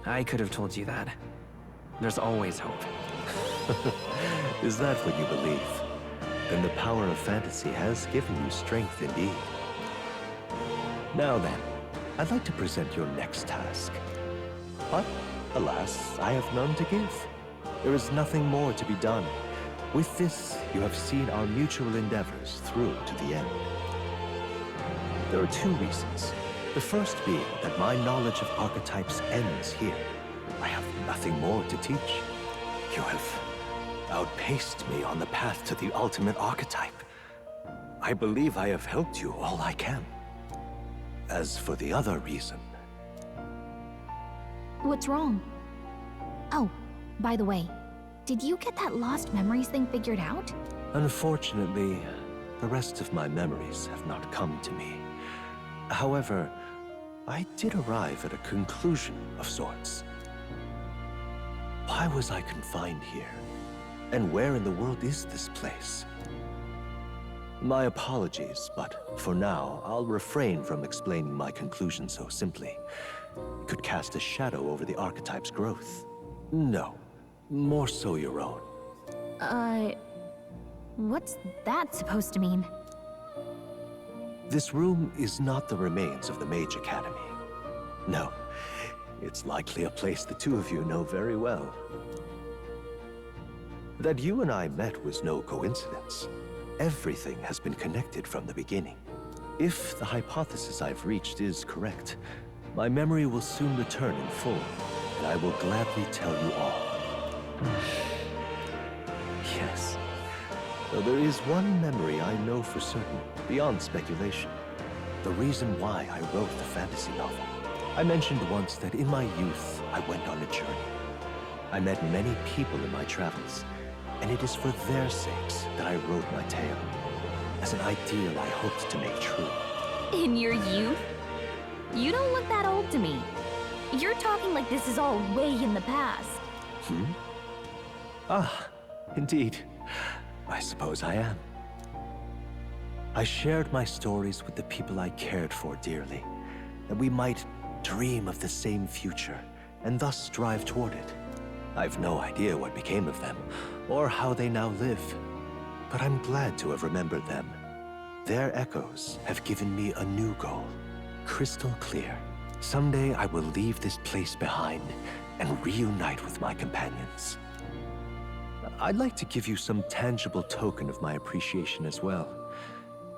I could have told you that. There's always hope. Is that what you believe? Then the power of fantasy has given you strength indeed. Now then, I'd like to present your next task. But, alas, I have none to give. There is nothing more to be done. With this, you have seen our mutual endeavors through to the end. There are two reasons. The first being that my knowledge of archetypes ends here. I have nothing more to teach. You have outpaced me on the path to the ultimate archetype. I believe I have helped you all I can. As for the other reason... What's wrong? Oh, by the way, did you get that lost memories thing figured out? Unfortunately, the rest of my memories have not come to me. However, I did arrive at a conclusion of sorts. Why was I confined here? And where in the world is this place? My apologies, but for now, I'll refrain from explaining my conclusion so simply. It could cast a shadow over the archetype's growth. No, more so your own. What's that supposed to mean? This room is not the remains of the Mage Academy. No, it's likely a place the two of you know very well. That you and I met was no coincidence. Everything has been connected from the beginning. If the hypothesis I've reached is correct, my memory will soon return in full, and I will gladly tell you all. Yes. Though there is one memory I know for certain, beyond speculation. The reason why I wrote the fantasy novel. I mentioned once that in my youth, I went on a journey. I met many people in my travels, and it is for their sakes that I wrote my tale, as an ideal I hoped to make true. In your youth? You don't look that old to me. You're talking like this is all way in the past. Ah, indeed. I suppose I am. I shared my stories with the people I cared for dearly, that we might dream of the same future, and thus strive toward it. I've no idea what became of them, or how they now live, but I'm glad to have remembered them. Their echoes have given me a new goal, crystal clear. Someday I will leave this place behind and reunite with my companions. I'd like to give you some tangible token of my appreciation as well.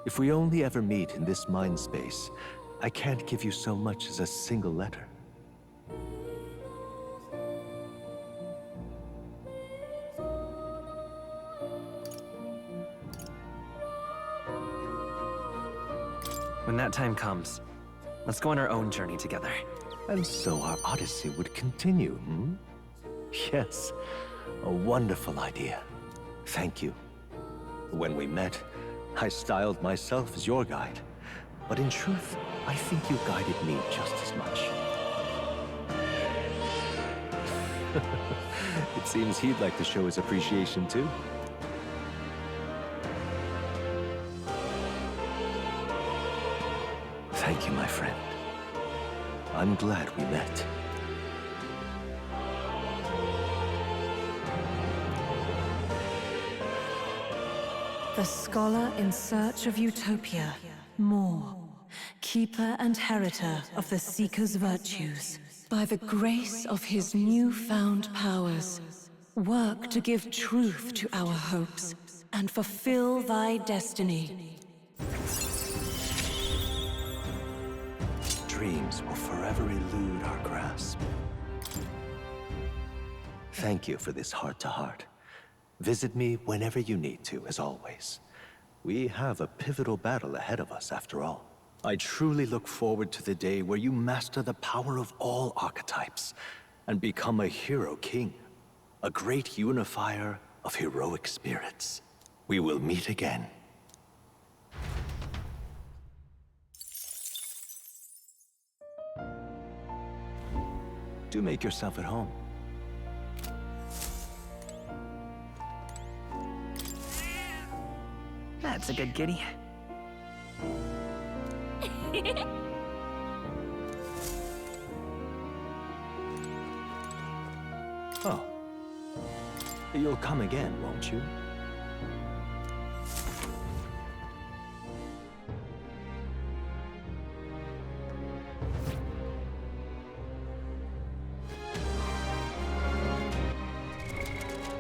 If we only ever meet in this mind space, I can't give you so much as a single letter. When that time comes, let's go on our own journey together. And so our odyssey would continue, Yes, a wonderful idea. Thank you. When we met, I styled myself as your guide. But in truth, I think you guided me just as much. It seems he'd like to show his appreciation too. Thank you, my friend. I'm glad we met. The scholar in search of utopia. More. keeper and heriter of the Seeker's virtues. By the grace of his newfound powers, work to give truth to our hopes and fulfill thy destiny. Dreams will forever elude our grasp. Thank you for this heart-to-heart. Visit me whenever you need to, as always. We have a pivotal battle ahead of us, after all. I truly look forward to the day where you master the power of all archetypes and become a hero king, a great unifier of heroic spirits. We will meet again. Do make yourself at home. That's a good kitty. Oh. You'll come again, won't you?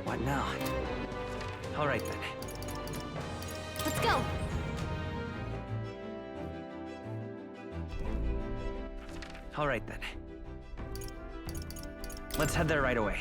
What now? All right then. Let's go! All right then. Let's head there right away.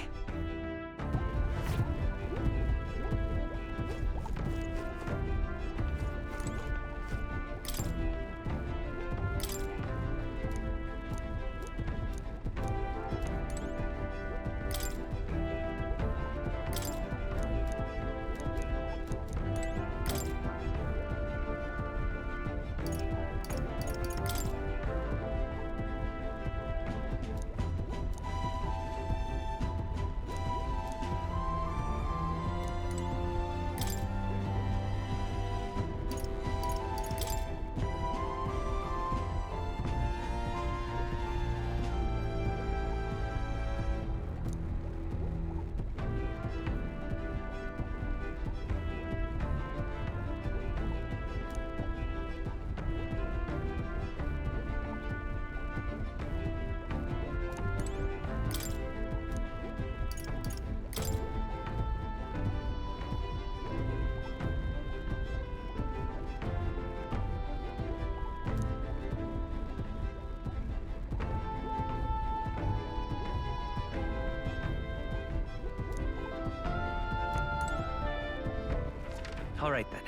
All right then.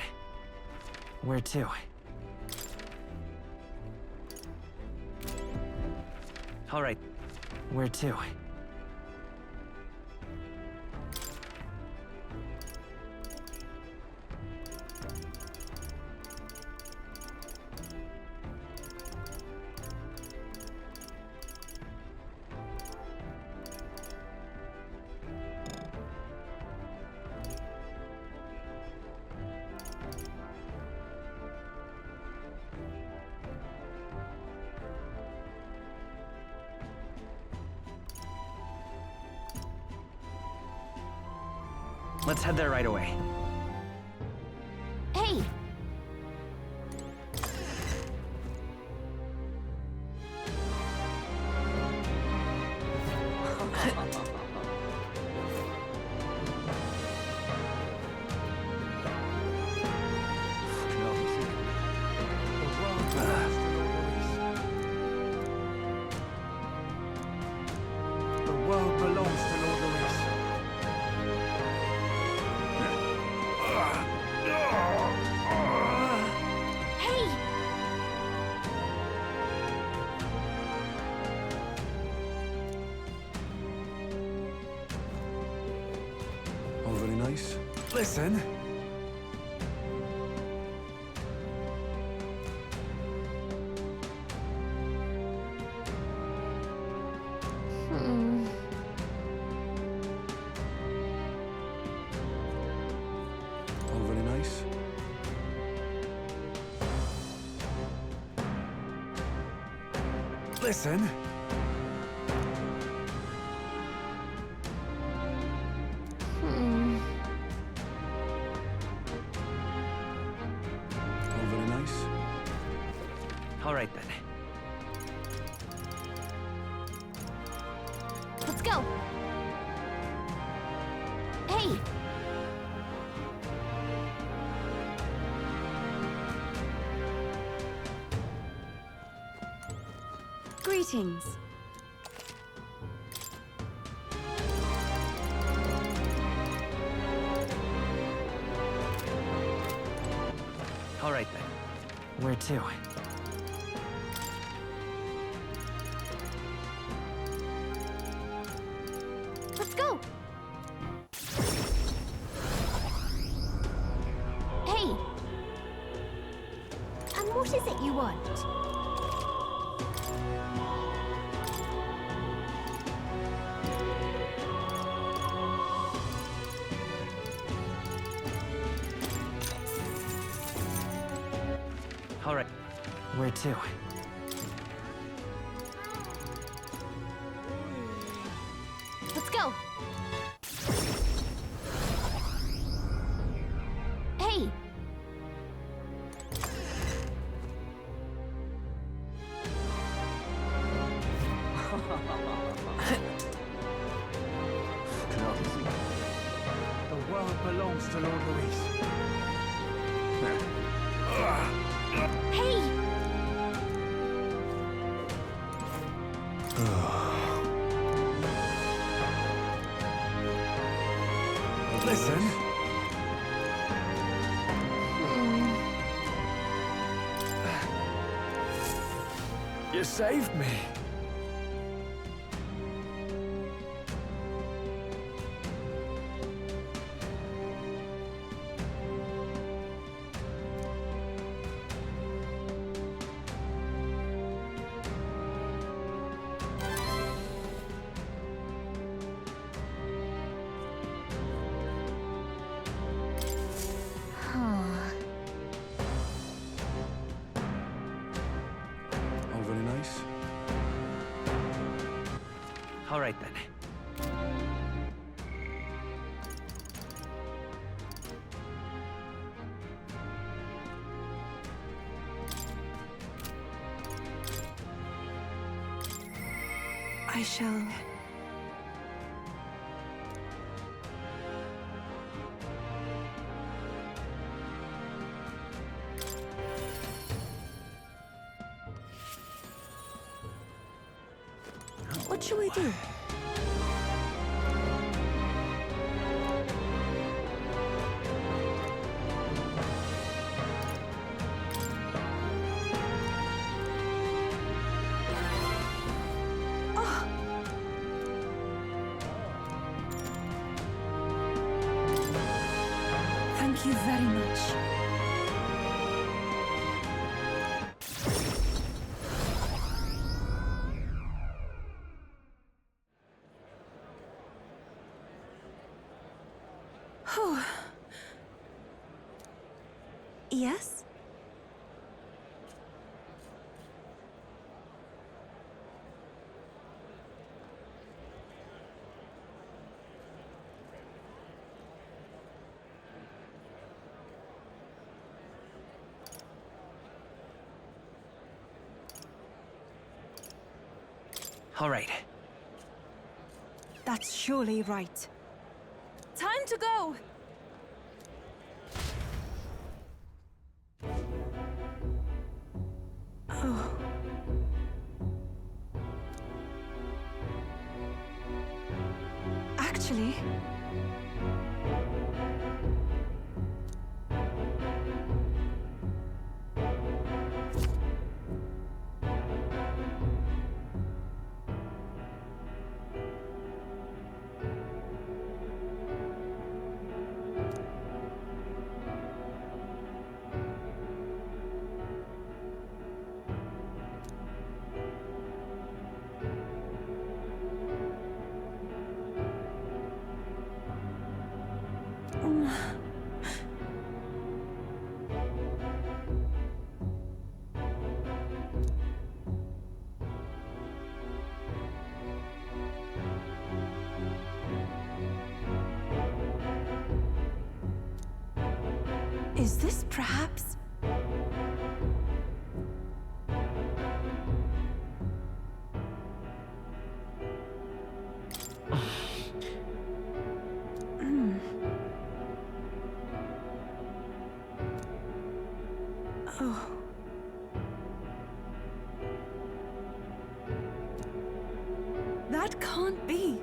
Where to? All right. Where to? Let's head there right away. Hey! The world belongs to Lord Luis. Hey! Oh, very nice. Listen. Oh, very nice. Listen. Oh, very nice. All right then. Let's go. Hey! Greetings. All right then. Where to? Let's go! Hey! And what is it you want? All right. Where to? Let's go! Hey! The world belongs to Lord Luis. Hey! Listen. You saved me. All very nice. All right then. I shall... What shall we do? Oh. Thank you very much. Oh. Yes? All right. That's surely right. Time to go! Oh. Actually... Is this perhaps... Oh. That can't be.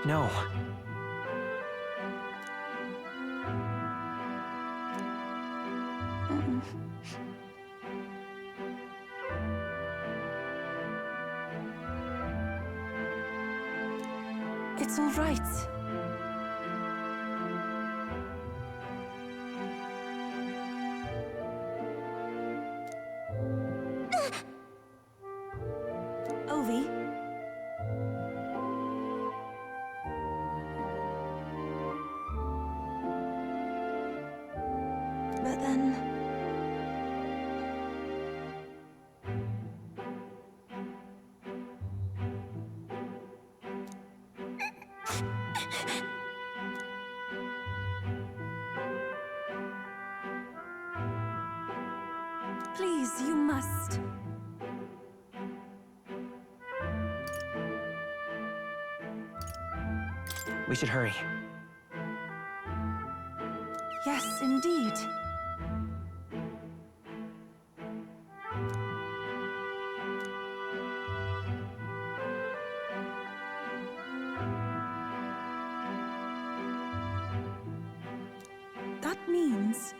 No. It's all right. Ovi? But then... Please, you must. We should hurry. Yes, indeed. That means...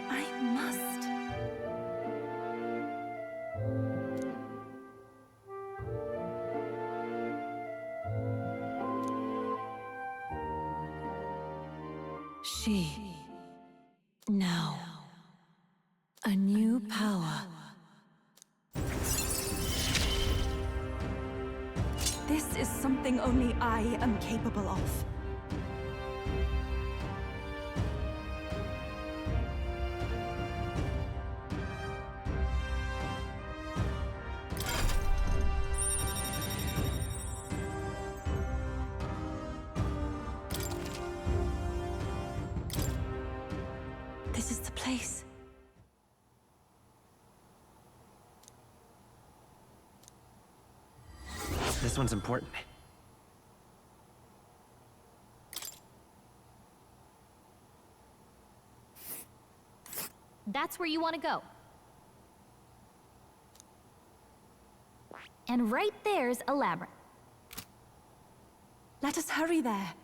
I must. She. Now. A new power. This is something only I am capable of. This is the place. This one's important. That's where you want to go. And right there's a labyrinth. Let us hurry there.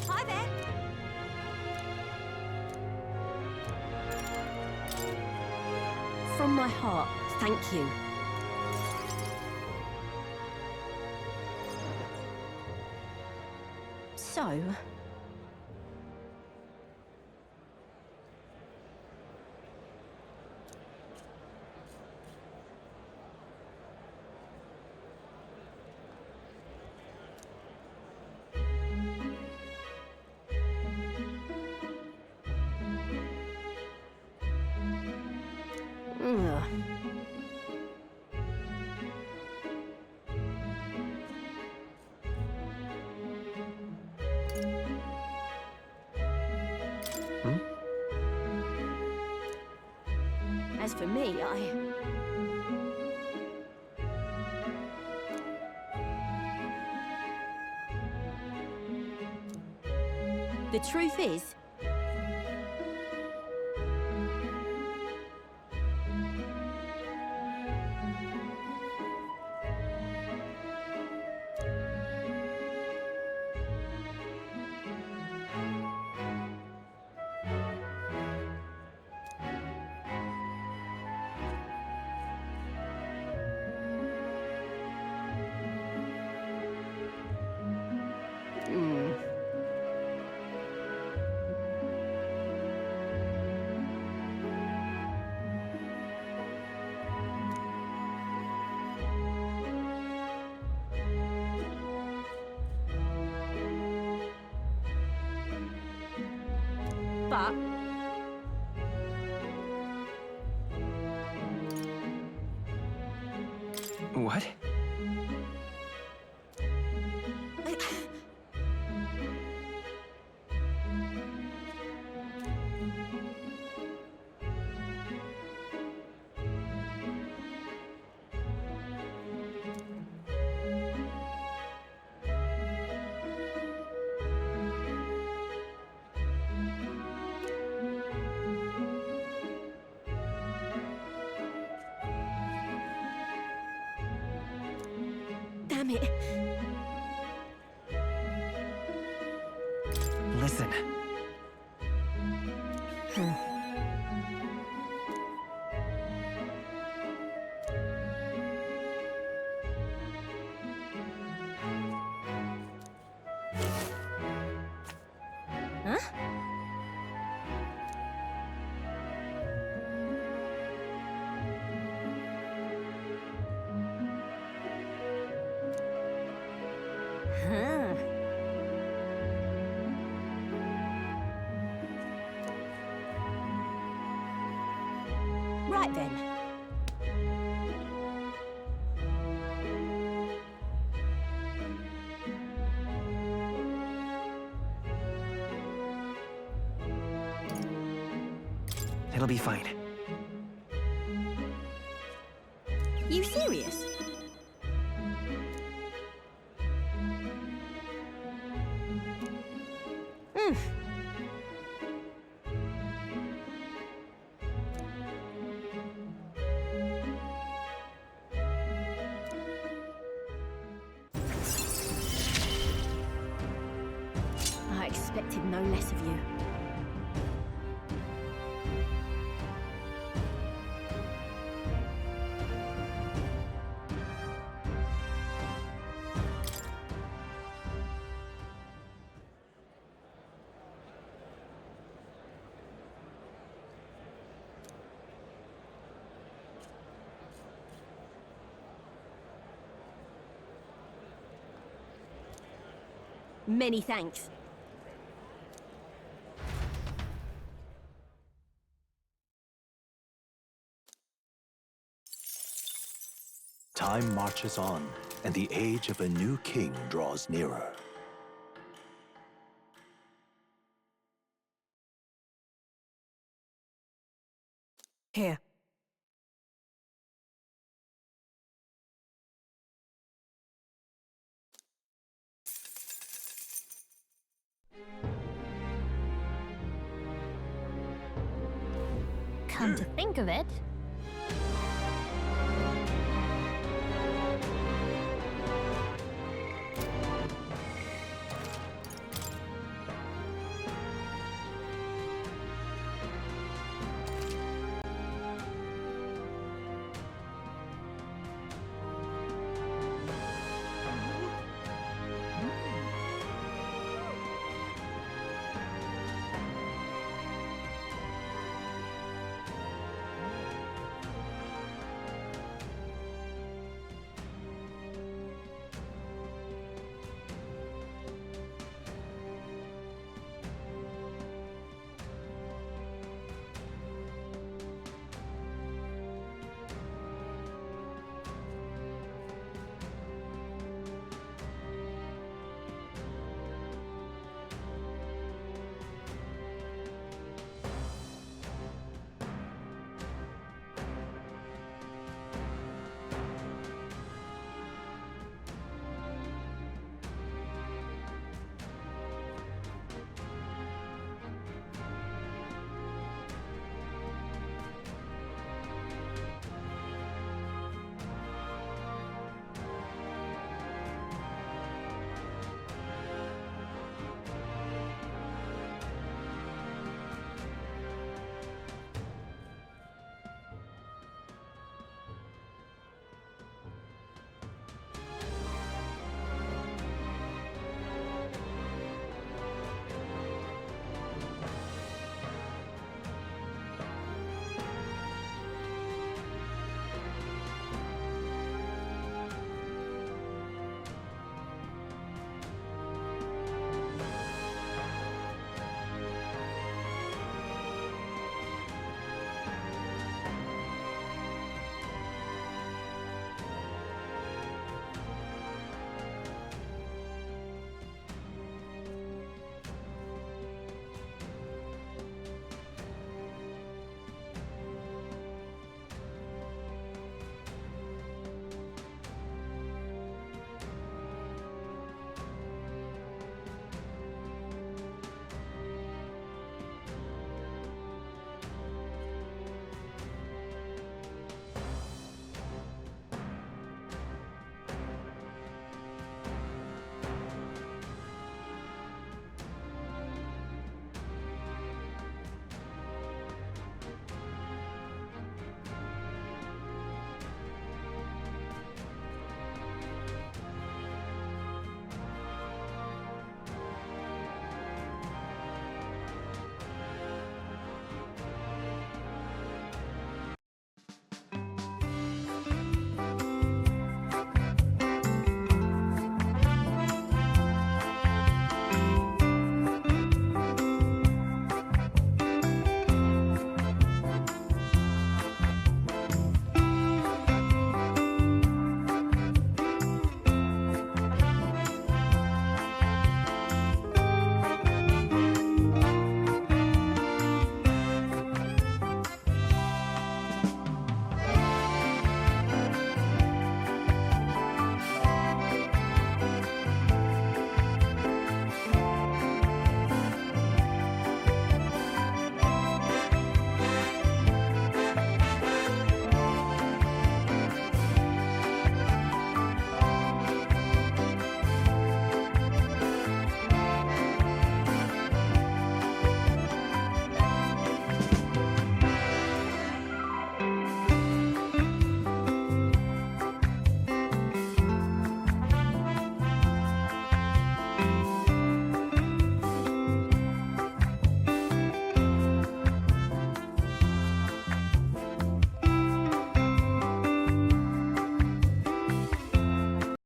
Hi there. From my heart, thank you. So... Ugh. As for me, The truth is, but What? damn it. Listen. Huh? Huh. Right then. It'll be fine. You serious? I expected no less of you. Many thanks. Time marches on, and the age of a new king draws nearer. Here. Come to think of it,